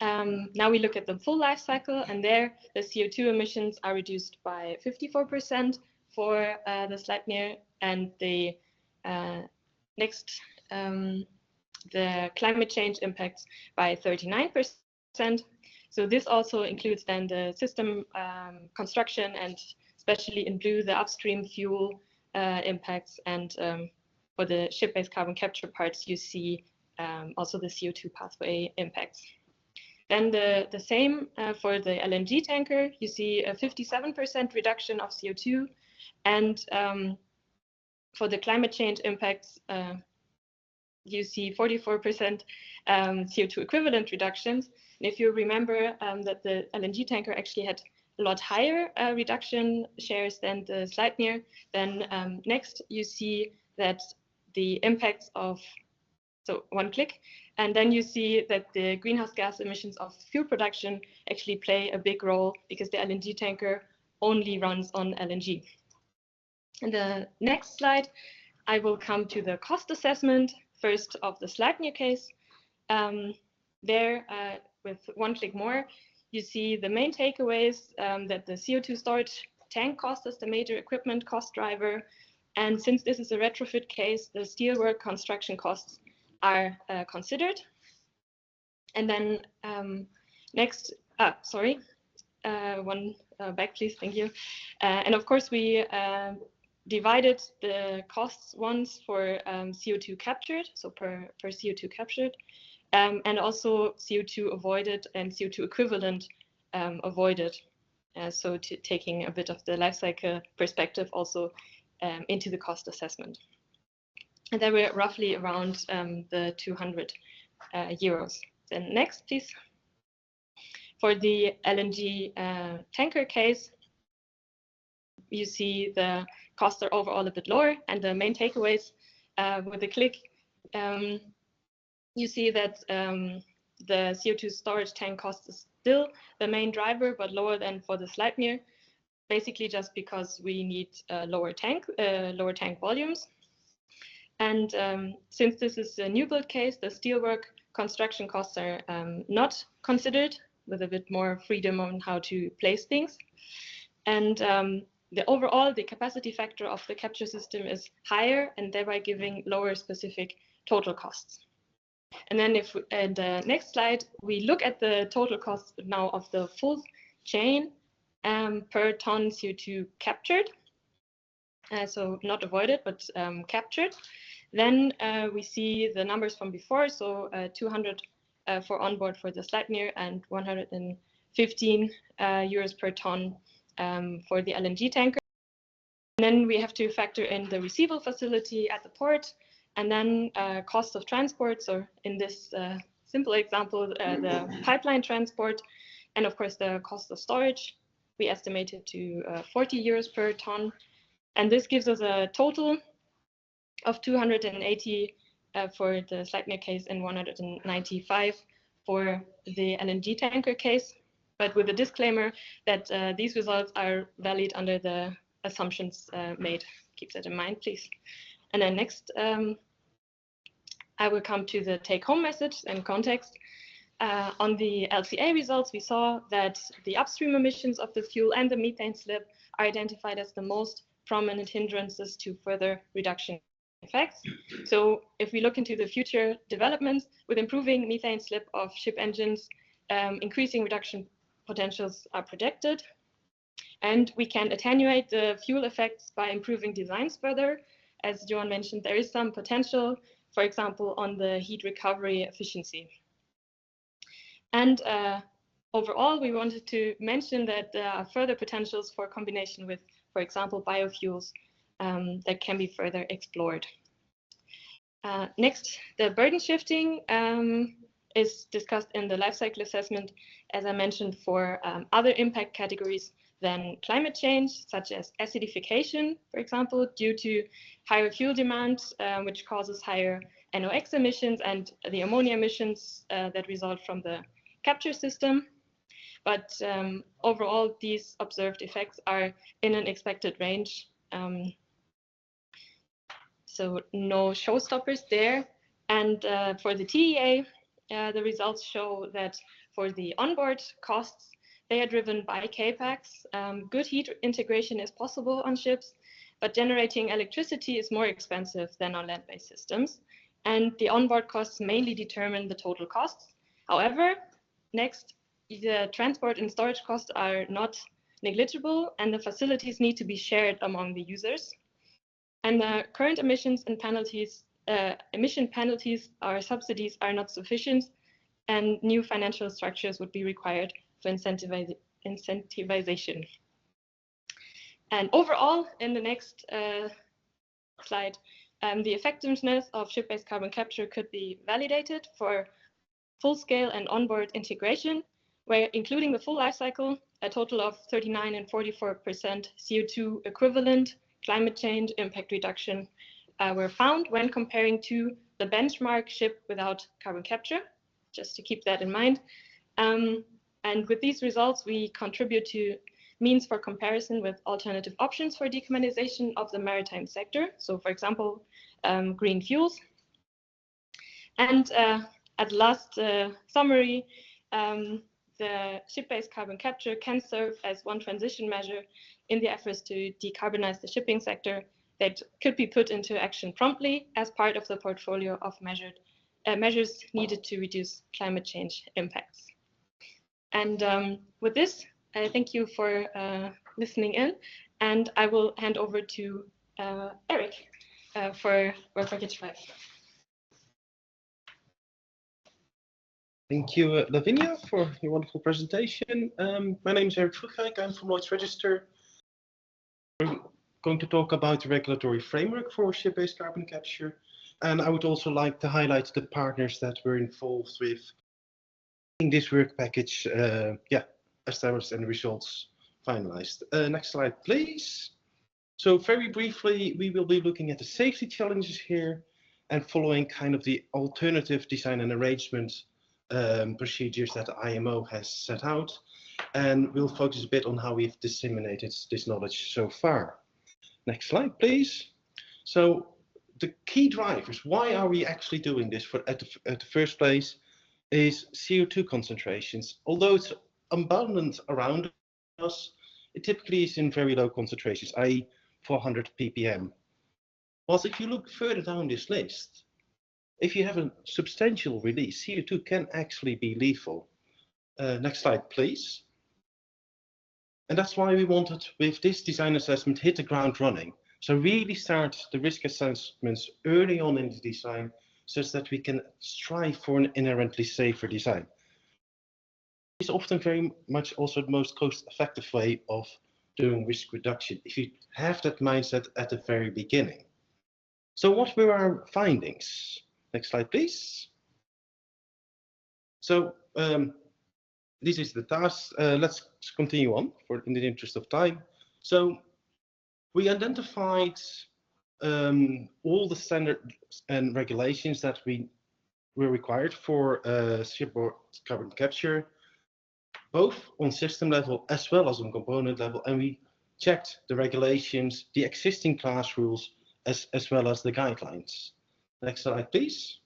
Now we look at the full life cycle, and there the CO2 emissions are reduced by 54% for the Sleipnir, and the next, the climate change impacts by 39%. So this also includes then the system construction, and especially in blue, the upstream fuel impacts, and for the ship-based carbon capture parts, you see also the CO2 pathway impacts. Then the same for the LNG tanker, you see a 57% reduction of CO2, and for the climate change impacts, you see 44% CO2 equivalent reductions. And if you remember that the LNG tanker actually had a lot higher reduction shares than the Sleipnir, then next you see that the impacts of, so 1 click, and then you see that the greenhouse gas emissions of fuel production actually play a big role, because the LNG tanker only runs on LNG. In the next slide, I will come to the cost assessment, first of the Sleipnir case. There, with 1 click more, you see the main takeaways, that the CO2 storage tank cost is the major equipment cost driver. And since this is a retrofit case, the steelwork construction costs are considered. And then next, one back, please, thank you. And of course, we divided the costs once for CO2 captured, so per CO2 captured, and also CO2 avoided and CO2 equivalent avoided. So taking a bit of the life cycle perspective also into the cost assessment. And they were roughly around the 200 euros. Then next, please. For the LNG tanker case, you see the costs are overall a bit lower, and the main takeaways with a click, you see that the CO2 storage tank cost is still the main driver, but lower than for the Sleipnir, basically just because we need lower tank volumes. And since this is a new build case, the steelwork construction costs are not considered, with a bit more freedom on how to place things. And the capacity factor of the capture system is higher, and thereby giving lower specific total costs. And then if in the next slide, we look at the total cost now of the full chain per ton CO2 captured. So not avoided, but captured. Then we see the numbers from before, so 200 for onboard for the Sleipnir, and 115 euros per ton for the LNG tanker. then we have to factor in the receival facility at the port, and then cost of transport. So in this simple example, the pipeline transport, and of course the cost of storage. We estimated to 40 euros per ton. And this gives us a total of 280 for the Sleipnir case and 195 for the LNG tanker case, but with a disclaimer that these results are valid under the assumptions made. Keep that in mind, please. And then next, I will come to the take-home message and context. On the LCA results, we saw that the upstream emissions of the fuel and the methane slip are identified as the most prominent hindrances to further reduction effects. So if we look into the future developments with improving methane slip of ship engines, increasing reduction potentials are projected. And we can attenuate the fuel effects by improving designs further. As Joan mentioned, there is some potential, for example, on the heat recovery efficiency. And overall, we wanted to mention that there are further potentials for combination with, for example, biofuels that can be further explored. Next, the burden shifting is discussed in the life cycle assessment, as I mentioned, for other impact categories than climate change, such as acidification, for example, due to higher fuel demand, which causes higher NOx emissions and the ammonia emissions that result from the capture system. But overall, these observed effects are in an expected range. So no showstoppers there. And for the TEA, the results show that for the onboard costs, they are driven by CAPEX. Good heat integration is possible on ships, but generating electricity is more expensive than on land-based systems. And the onboard costs mainly determine the total costs. However, next, the transport and storage costs are not negligible, and the facilities need to be shared among the users. And the current emissions and penalties, emission penalties or subsidies are not sufficient, and new financial structures would be required for incentivization. And overall, in the next slide, the effectiveness of ship-based carbon capture could be validated for full-scale and onboard integration, where including the full life cycle, a total of 39% and 44% CO2 equivalent climate change impact reduction were found when comparing to the benchmark ship without carbon capture, just to keep that in mind. And with these results, we contribute to means for comparison with alternative options for decarbonization of the maritime sector. So for example, green fuels. And at last summary, the ship-based carbon capture can serve as one transition measure in the efforts to decarbonize the shipping sector that could be put into action promptly as part of the portfolio of measures needed to reduce climate change impacts. And with this, I thank you for listening in, and I will hand over to Eric for Work Package 5. Thank you, Lavinia, for your wonderful presentation. My name is Eric Vroegijk. I'm from Lloyd's Register. We're going to talk about the regulatory framework for ship-based carbon capture. And I would also like to highlight the partners that were involved with this work package, established and results finalized. Next slide, please. So very briefly, we will be looking at the safety challenges here and following kind of the alternative design and arrangement procedures that the IMO has set out, and we'll focus a bit on how we've disseminated this knowledge so far. Next slide, please. So the key drivers, why are we actually doing this at the first place, is CO2 concentrations. Although it's abundant around us, it typically is in very low concentrations, i.e. 400 ppm. Whilst if you look further down this list, if you have a substantial release, CO2 can actually be lethal. Next slide, please. And that's why we wanted, with this design assessment, hit the ground running. So really start the risk assessments early on in the design, such that we can strive for an inherently safer design. It's often very much also the most cost-effective way of doing risk reduction if you have that mindset at the very beginning. So what were our findings? Next slide, please. So this is the task. Let's continue on in the interest of time. So we identified all the standards and regulations that were required for shipboard carbon capture, both on system level as well as on component level, and we checked the regulations, the existing class rules, as well as the guidelines. Next slide, please.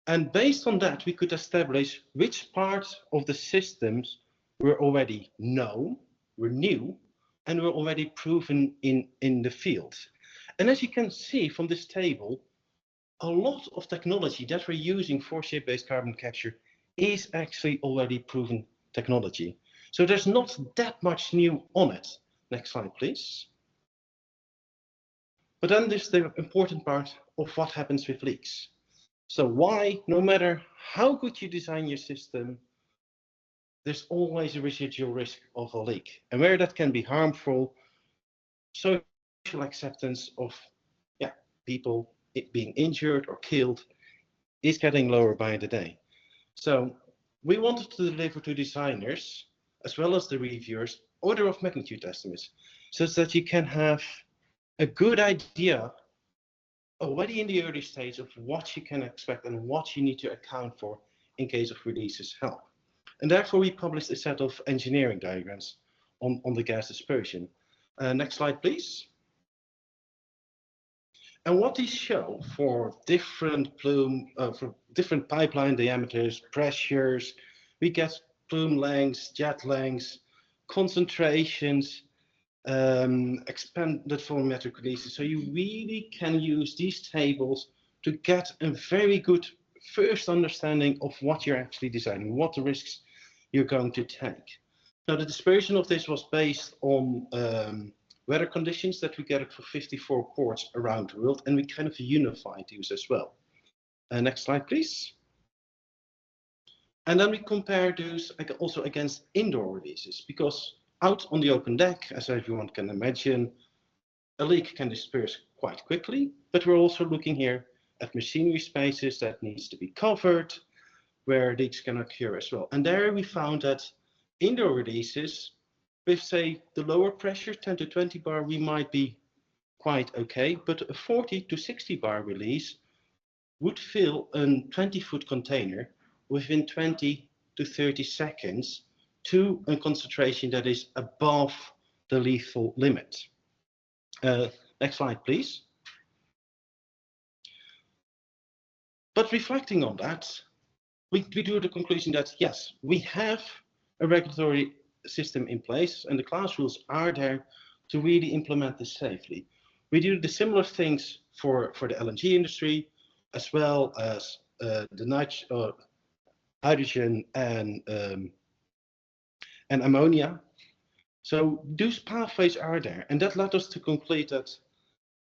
And based on that, we could establish which parts of the systems were already known, were new, and were already proven in the field. And as you can see from this table, a lot of technology that we're using for ship-based carbon capture is actually already proven technology. So there's not that much new on it. Next slide, please. But then there's the important part of what happens with leaks. So why, no matter how good you design your system, there's always a residual risk of a leak. And where that can be harmful, social acceptance of people being injured or killed is getting lower by the day. So we wanted to deliver to designers, as well as the reviewers, order of magnitude estimates, so that you can have a good idea already in the early stage of what you can expect and what you need to account for in case of releases help. And therefore we published a set of engineering diagrams on the gas dispersion. Next slide, please. And what these show for different pipeline diameters, pressures, we get plume lengths, jet lengths, concentrations, expanded volumetric releases. So you really can use these tables to get a very good first understanding of what you're actually designing, what the risks you're going to take. Now the dispersion of this was based on weather conditions that we gathered for 54 ports around the world, and we kind of unified these as well. Next slide, please. And then we compare those also against indoor releases, because out on the open deck, as everyone can imagine, a leak can disperse quite quickly, but we're also looking here at machinery spaces that needs to be covered, where leaks can occur as well. And there we found that indoor releases, with say the lower pressure, 10 to 20 bar, we might be quite okay, but a 40 to 60 bar release would fill a 20-foot container within 20 to 30 seconds to a concentration that is above the lethal limit. Next slide, please. But reflecting on that, we drew the conclusion that yes, we have a regulatory system in place and the class rules are there to really implement this safely. We do the similar things for the LNG industry, as well as the hydrogen and ammonia. So those pathways are there, and that led us to conclude that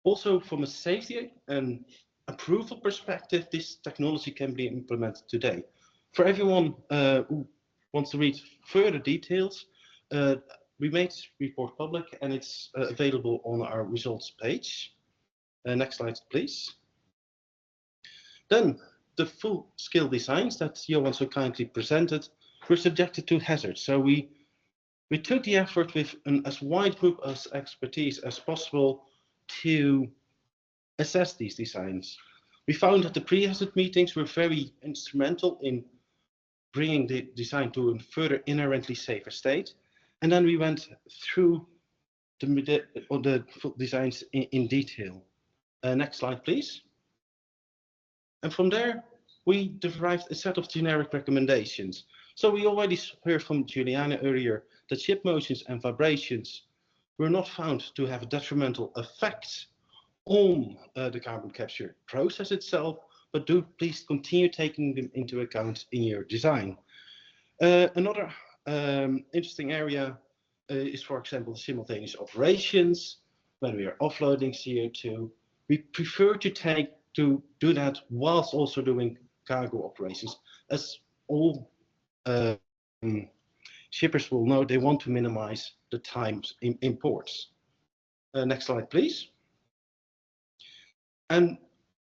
also from a safety and approval perspective, this technology can be implemented today. For everyone who wants to read further details, we made this report public and it's available on our results page. Next slide, please. Then the full-scale designs that Joan so kindly presented were subjected to hazards. So we took the effort with as wide group of expertise as possible to assess these designs. We found that the pre-hazard meetings were very instrumental in bringing the design to a further inherently safer state. And then we went through the designs in detail. Next slide, please. And from there, we derived a set of generic recommendations. So we already heard from Juliana earlier that ship motions and vibrations were not found to have a detrimental effect on the carbon capture process itself, but do please continue taking them into account in your design. Another interesting area is, for example, simultaneous operations. When we are offloading CO2, we prefer to do that whilst also doing cargo operations, as all shippers will know. They want to minimize the times in ports. Next slide, please. And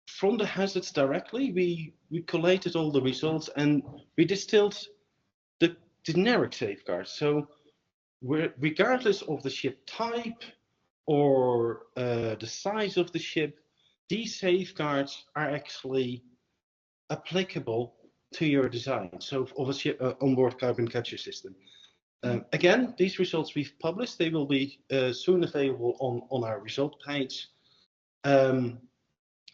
from the hazards directly, we collated all the results and we distilled the generic safeguards. So regardless of the ship type or the size of the ship, these safeguards are actually applicable to your design. So of a ship, onboard carbon capture system. Again, these results we've published, they will be soon available on our result page.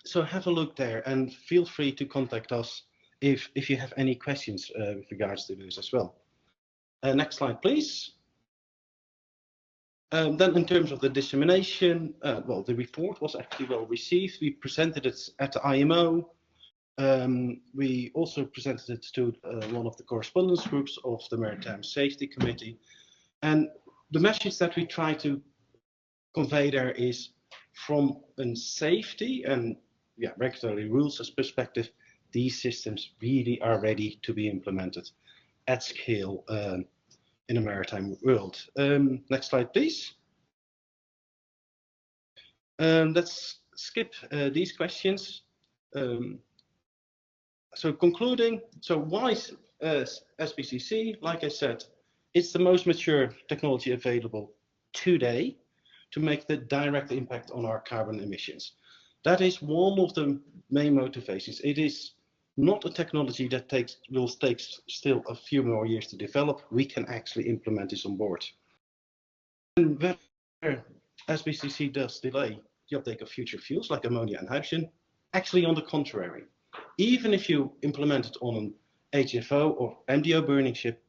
So have a look there and feel free to contact us if you have any questions with regards to this as well. Next slide, please. Then in terms of the dissemination, well, the report was actually well received. We presented it at the IMO. We also presented it to one of the correspondence groups of the Maritime Safety Committee. And the message that we try to convey there is from a safety and regulatory rules perspective, these systems really are ready to be implemented at scale in the maritime world. Next slide, please. Let's skip these questions. So concluding, so why SPCC? Like I said, it's the most mature technology available today to make the direct impact on our carbon emissions. That is one of the main motivations. It is not a technology that will take still a few more years to develop. We can actually implement this on board. And where SPCC does delay the uptake of future fuels like ammonia and hydrogen, actually on the contrary, even if you implement it on an HFO or MDO burning ship,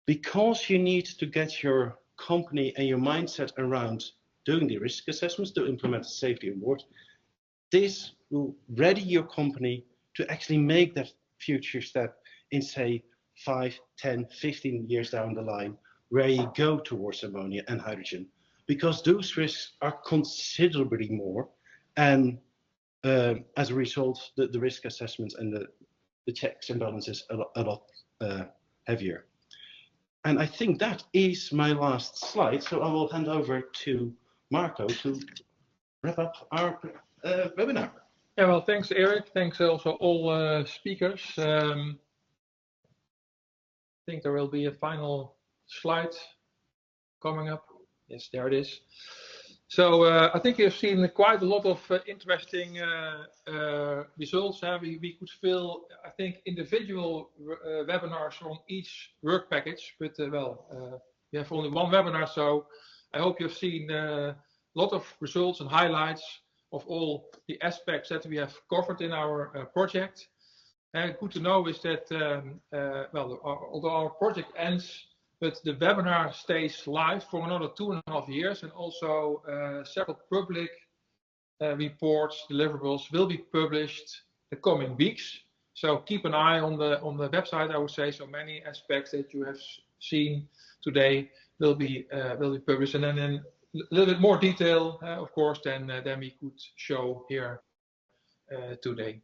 because you need to get your company and your mindset around doing the risk assessments to implement safety on board, this will ready your company to actually make that future step in, say, 5, 10, 15 years down the line, where you go towards ammonia and hydrogen, because those risks are considerably more. And as a result, the risk assessments and the checks and balances a lot heavier. And I think that is my last slide. So I will hand over to Marco to wrap up our webinar. Yeah, well, thanks, Eric. Thanks also all speakers. I think there will be a final slide coming up. Yes, there it is. So I think you've seen quite a lot of interesting results. We could fill, I think, individual webinars on each work package, but we have only one webinar, so I hope you've seen a lot of results and highlights of all the aspects that we have covered in our project. And good to know is that, although our project ends, but the webinar stays live for another 2.5 years, and also several public reports, deliverables will be published the coming weeks. So keep an eye on the website. I would say so many aspects that you have seen today will be published, and then in a little bit more detail, of course, than we could show here today.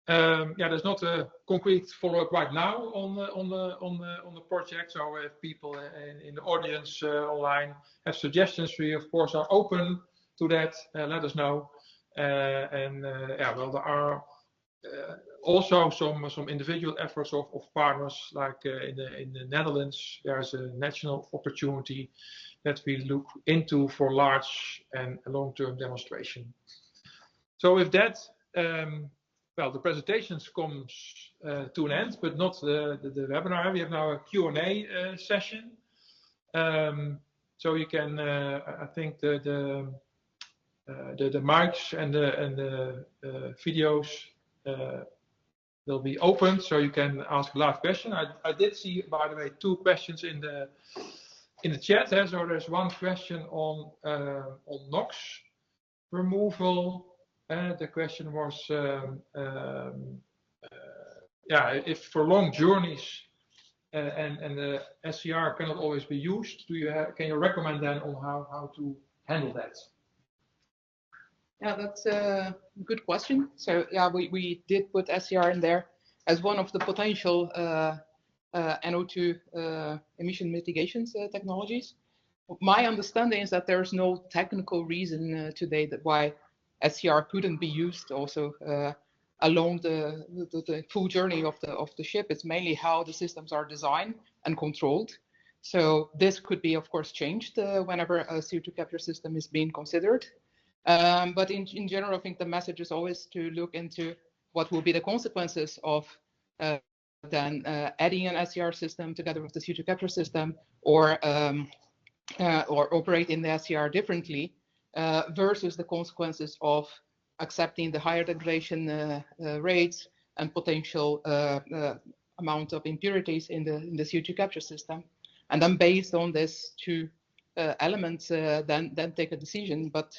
There's not a concrete follow-up right now on the project. So if people in the audience online have suggestions, we of course are open to that. Let us know. There are also some individual efforts of partners, like in the Netherlands. There's a national opportunity that we look into for large and long-term demonstration. So with that. The presentations comes to an end, but not the webinar. We have now a Q&A session. So you can, I think the mics and the videos will be open, so you can ask a live question. I did see, by the way, 2 questions in the chat. So there's one question on NOx removal. The question was, if for long journeys and the SCR cannot always be used, can you recommend then on how to handle that? Yeah, that's a good question. So yeah, we did put SCR in there as one of the potential NO2 emission mitigations technologies. My understanding is that there's no technical reason today that why SCR couldn't be used also along the full journey of the ship. It's mainly how the systems are designed and controlled. So this could be, of course, changed whenever a CO2 capture system is being considered. But in general, I think the message is always to look into what will be the consequences of then adding an SCR system together with the CO2 capture system, or operate in the SCR differently, versus the consequences of accepting the higher degradation rates and potential amount of impurities in the CO2 capture system. And then based on these two elements, then take a decision. But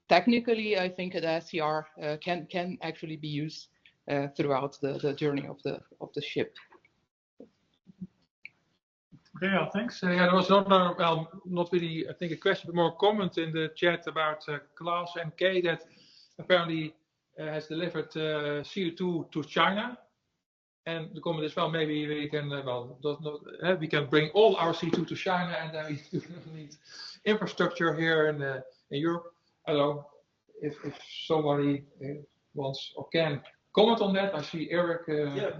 technically, I think the SCR can actually be used throughout the journey of the ship. Okay, yeah, thanks. Yeah, there was another, well, not really, I think, a question, but more a comment in the chat about Class NK that apparently has delivered CO2 to China. And the comment is, well, maybe we can, we can bring all our CO2 to China, and then we need infrastructure here in Europe. I don't know if somebody wants or can comment on that. I see Eric. Yeah.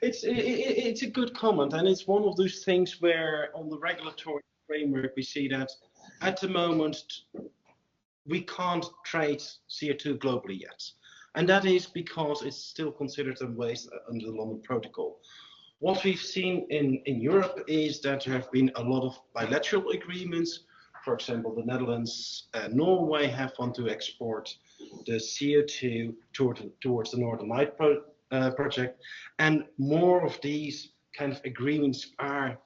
It's a good comment, and it's one of those things where on the regulatory framework we see that at the moment we can't trade CO2 globally yet, and that is because it's still considered a waste under the London Protocol. What we've seen in Europe is that there have been a lot of bilateral agreements. For example, the Netherlands and Norway have wanted to export the CO2 towards the Northern Light project, and more of these kind of agreements are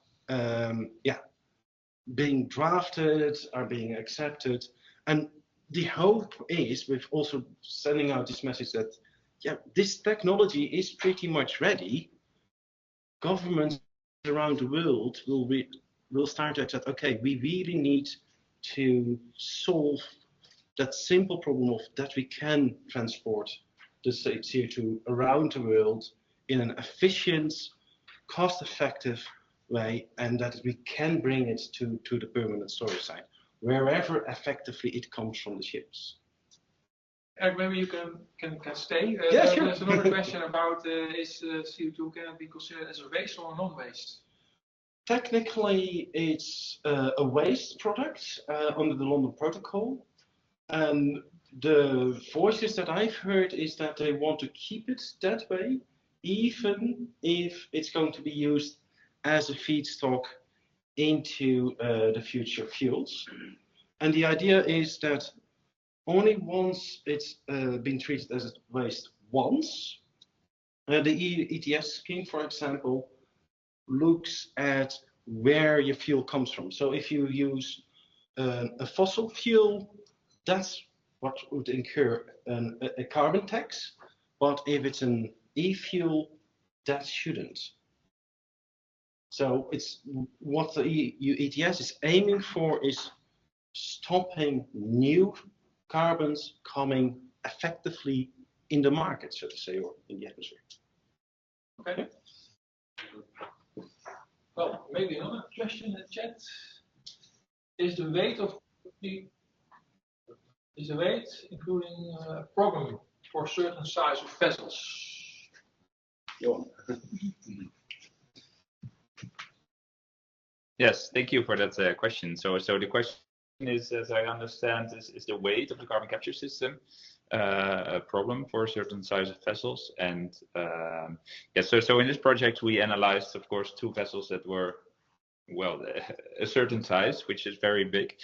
being drafted, are being accepted, and the hope is, with also sending out this message that this technology is pretty much ready. Governments around the world will start to accept, okay, we really need to solve that simple problem of that we can transport the CO2 around the world in an efficient, cost-effective way, and that we can bring it to the permanent storage site, wherever effectively it comes from the ships. Maybe you can stay. Yeah, sure. There's another question about is CO2 can it be considered as a waste or a non-waste? Technically, it's a waste product under the London Protocol. And the voices that I've heard is that they want to keep it that way, even if it's going to be used as a feedstock into the future fuels. And the idea is that only once it's been treated as a waste once, the ETS scheme, for example, looks at where your fuel comes from. So if you use a fossil fuel, that's what would incur a carbon tax. But if it's an e-fuel, that shouldn't. So it's what the EU ETS is aiming for is stopping new carbons coming effectively in the market, so to say, or in the atmosphere. Okay. Well, maybe another question in the chat. Is the weight including a problem for a certain size of vessels? Joan. Yes, thank you for that question. So the question is, as I understand, is the weight of the carbon capture system a problem for a certain size of vessels? And so in this project we analyzed, of course, 2 vessels that were, well, a certain size, which is very big.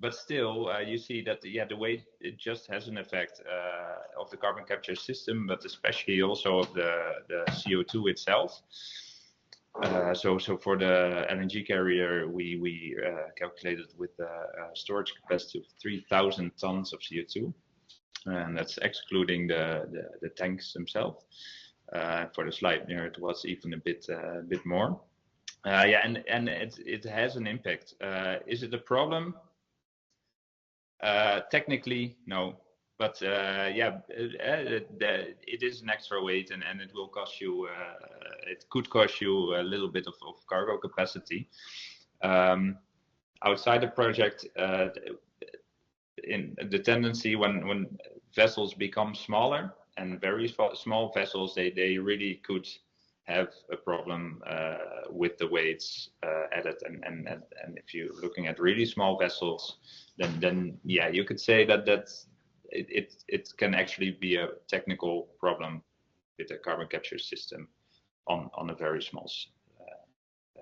But still, you see that the weight, it just has an effect of the carbon capture system, but especially also of the CO2 itself. So for the LNG carrier, we calculated with a storage capacity of 3,000 tons of CO2, and that's excluding the tanks themselves. For the slide here, it was even a bit more. And it has an impact. Is it a problem? Technically, no. but yeah, it is an extra weight, and it will cost you. It could cost you a little bit of cargo capacity. Outside the project, in the tendency when vessels become smaller and very small vessels, they really could have a problem with the weights added, and if you're looking at really small vessels, then yeah, you could say that it can actually be a technical problem with the carbon capture system on a very small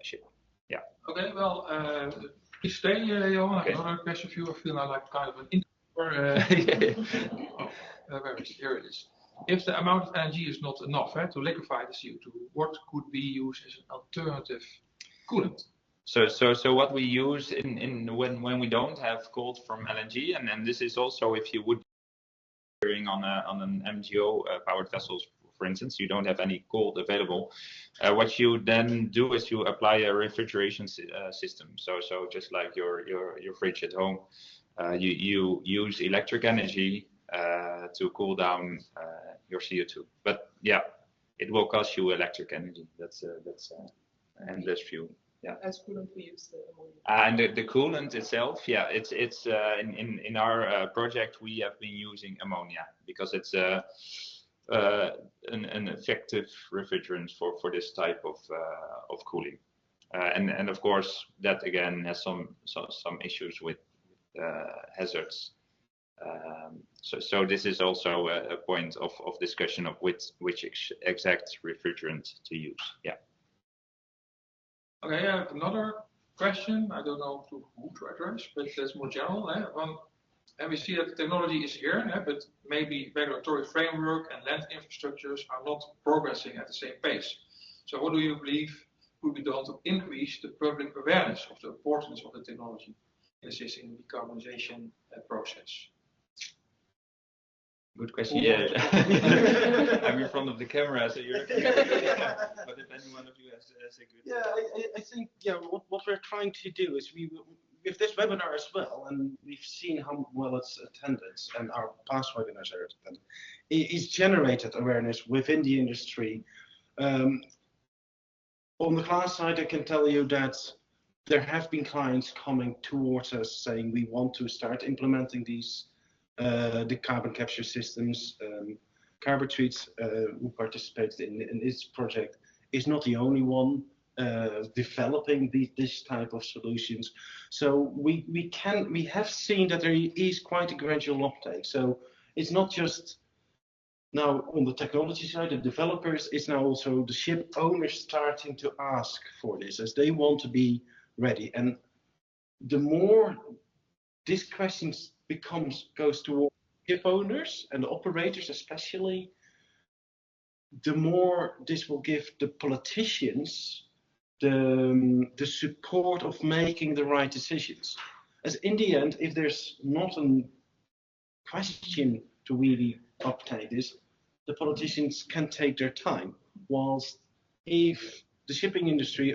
ship. Yeah. Okay, well, please stay, Johan. Okay. Another question for you. I feel now like kind of an where is it? Here it is. If the amount of LNG is not enough to liquefy the CO2, what could be used as an alternative coolant? So what we use when we don't have cold from LNG, and this is also if you would be on an MGO powered vessels, for instance, you don't have any cold available. What you then do is you apply a refrigeration system. So just like your fridge at home, you use electric energy to cool down your CO2. But yeah, it will cost you electric energy. That's endless fuel. Yeah. As coolant, we use the ammonia. And the coolant itself, yeah, it's in our project we have been using ammonia because it's an effective refrigerant for this type of cooling, and of course that again has some issues with hazards. So this is also a point of discussion of which exact refrigerant to use. Yeah. Okay, I have another question. I don't know who to address, but that's more general. And we see that the technology is here, but maybe regulatory framework and land infrastructures are not progressing at the same pace. So what do you believe could be done to increase the public awareness of the importance of the technology in assisting the decarbonization process? Good question. Yeah, I'm in front of the camera, so you're. But if any one of you has a good. Yeah, I think what we're trying to do is with this webinar as well, and we've seen how well it's attended, and our past webinars are attended, is generated awareness within the industry. On the client side, I can tell you that there have been clients coming towards us saying we want to start implementing these. The carbon capture systems, Carbon Treats, who participates in this project, is not the only one developing this type of solutions. So we have seen that there is quite a gradual uptake. So it's not just now on the technology side, the developers, it's now also the ship owners starting to ask for this as they want to be ready. And the more this question goes towards ship owners and operators especially, the more this will give the politicians the support of making the right decisions. As in the end, if there's not a question to really uptake this, the politicians can take their time. Whilst if the shipping industry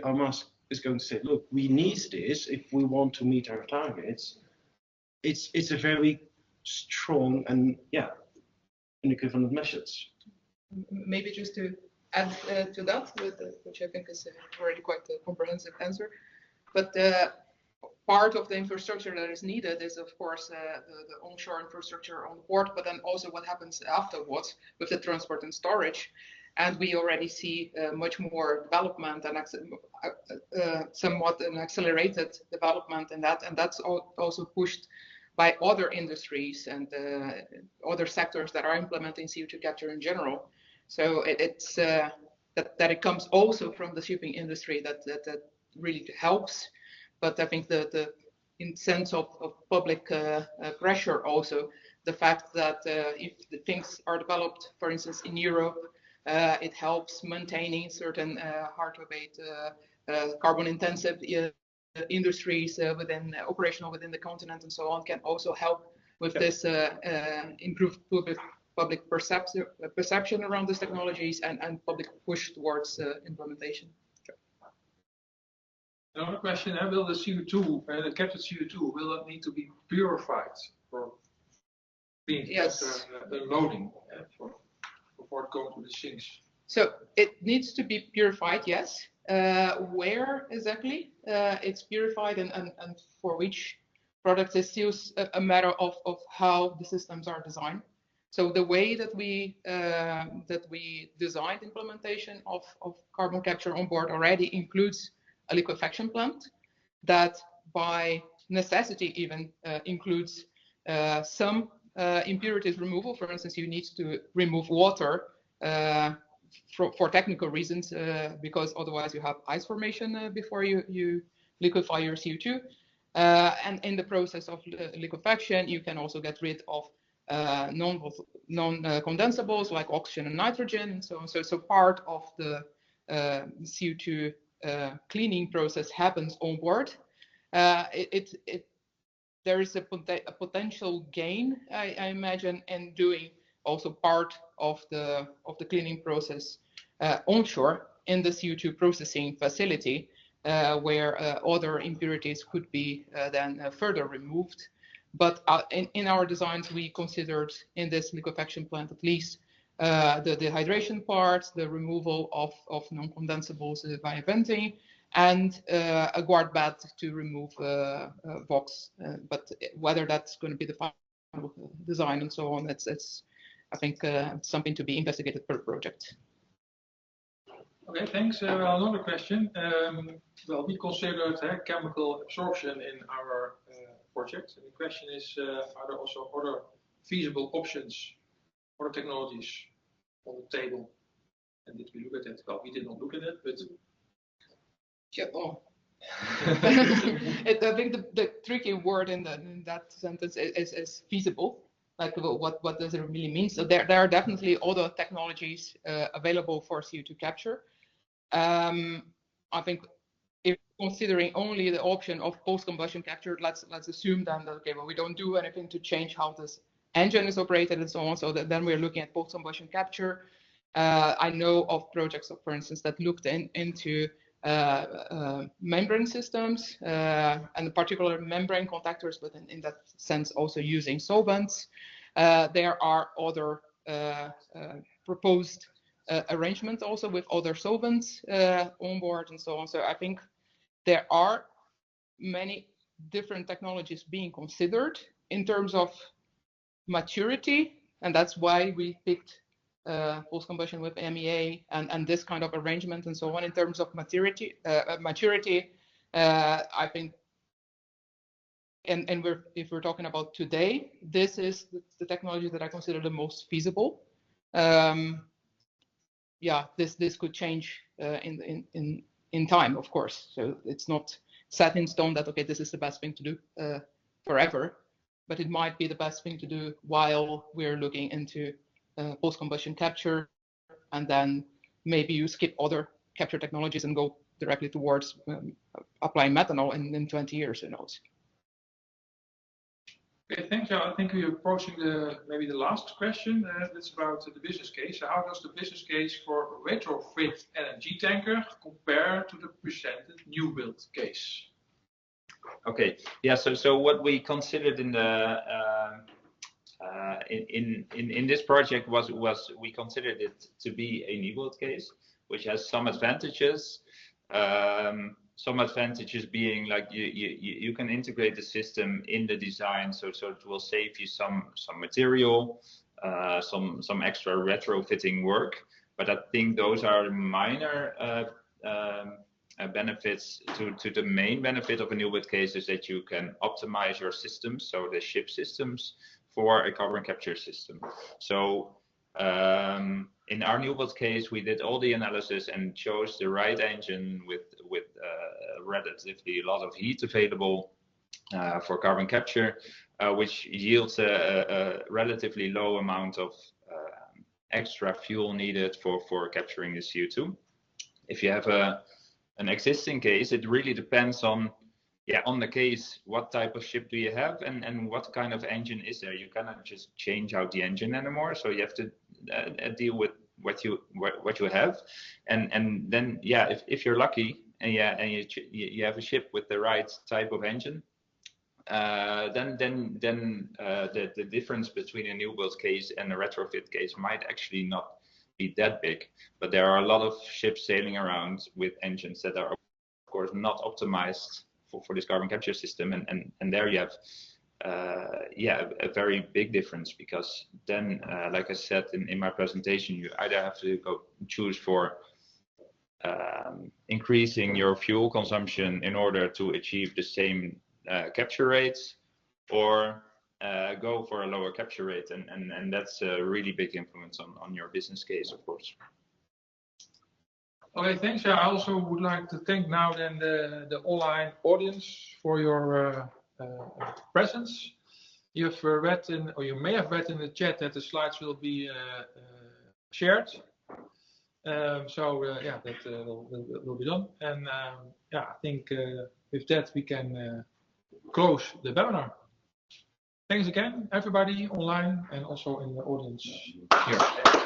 is going to say, look, we need this if we want to meet our targets, it's a very strong and an equivalent message. Maybe just to add to that, which I think is already quite a comprehensive answer, but part of the infrastructure that is needed is of course the onshore infrastructure on board, but then also what happens afterwards with the transport and storage. And we already see much more development and somewhat an accelerated development in that, and that's also pushed by other industries and other sectors that are implementing CO2 capture in general. So it's that it comes also from the shipping industry that really helps. But I think the in sense of public pressure also, the fact that if the things are developed, for instance, in Europe, it helps maintaining certain hard-to-abate carbon-intensive industries operational within the continent and so on, can also help with this improved public perception around these technologies and public push towards implementation. Another question: will the CO2, the captured CO2, will it need to be purified? clean Yes. after the loading before it goes to the sinks. So it needs to be purified, yes. Where exactly it's purified and for which products is still a matter of how the systems are designed. So the way that we designed implementation of carbon capture on board already includes a liquefaction plant that by necessity even includes some impurities removal. For instance, you need to remove water for technical reasons because otherwise you have ice formation before you liquefy your CO2. And in the process of liquefaction, you can also get rid of non-condensables like oxygen and nitrogen and so on. So part of the CO2 cleaning process happens on board. There is a potential gain, I imagine, in doing also part of the cleaning process onshore in the CO2 processing facility, where other impurities could be then further removed. But in our designs, we considered in this liquefaction plant at least the dehydration part, the removal of non-condensables via venting, and a guard bed to remove VOx. But whether that's going to be the final design and so on, it's I think something to be investigated per project. Okay, thanks. Another question. Well, we considered chemical absorption in our project. And the question is, are there also other feasible options, other technologies on the table? And did we look at it? Well, we did not look at it, but... Yeah, oh. I think the tricky word in that sentence is feasible. Like what does it really mean? So there are definitely other technologies available for CO2 capture. I think if considering only the option of post-combustion capture, let's assume then that, okay, well, we don't do anything to change how this engine is operated and so on. So then we're looking at post-combustion capture. I know of projects, for instance, that looked into membrane systems and particular membrane contactors, but in that sense also using solvents. There are other proposed arrangements also with other solvents on board and so on. So I think there are many different technologies being considered in terms of maturity, and that's why we picked post-combustion with MEA and this kind of arrangement and so on. In terms of maturity, I think, and if we're talking about today, this is the technology that I consider the most feasible. Yeah, this could change in time, of course. So it's not set in stone that, okay, this is the best thing to do forever, but it might be the best thing to do while we're looking into post-combustion capture, and then maybe you skip other capture technologies and go directly towards applying methanol in 20 years, who knows. Okay, thank you. I think we're approaching maybe the last question. That's about the business case. So how does the business case for a retrofit LNG tanker compare to the presented new build case? Okay, yeah. So what we considered in the in this project was we considered it to be a new build case, which has some advantages. Some advantages being like you can integrate the system in the design, so it will save you some material, some extra retrofitting work. But I think those are minor benefits to the main benefit of a new build case is that you can optimize your systems, so the ship systems, for a carbon capture system. So in our new build case, we did all the analysis and chose the right engine with relatively a lot of heat available for carbon capture, which yields a relatively low amount of extra fuel needed for capturing the CO2. If you have an existing case, it really depends on the case, what type of ship do you have and what kind of engine is there. You cannot just change out the engine anymore, so you have to deal with what you have, and then if you're lucky and you have a ship with the right type of engine, the difference between a new build case and a retrofit case might actually not be that big. But there are a lot of ships sailing around with engines that are, of course, not optimized for this carbon capture system, and there you have a very big difference, because then, like I said in my presentation, you either have to go choose for increasing your fuel consumption in order to achieve the same capture rates, or go for a lower capture rate, and that's a really big influence on your business case, of course. Okay, thanks. I also would like to thank now then the online audience for your presence. You've read or you may have read in the chat that the slides will be shared. That will be done. And I think with that we can close the webinar. Thanks again, everybody online and also in the audience here.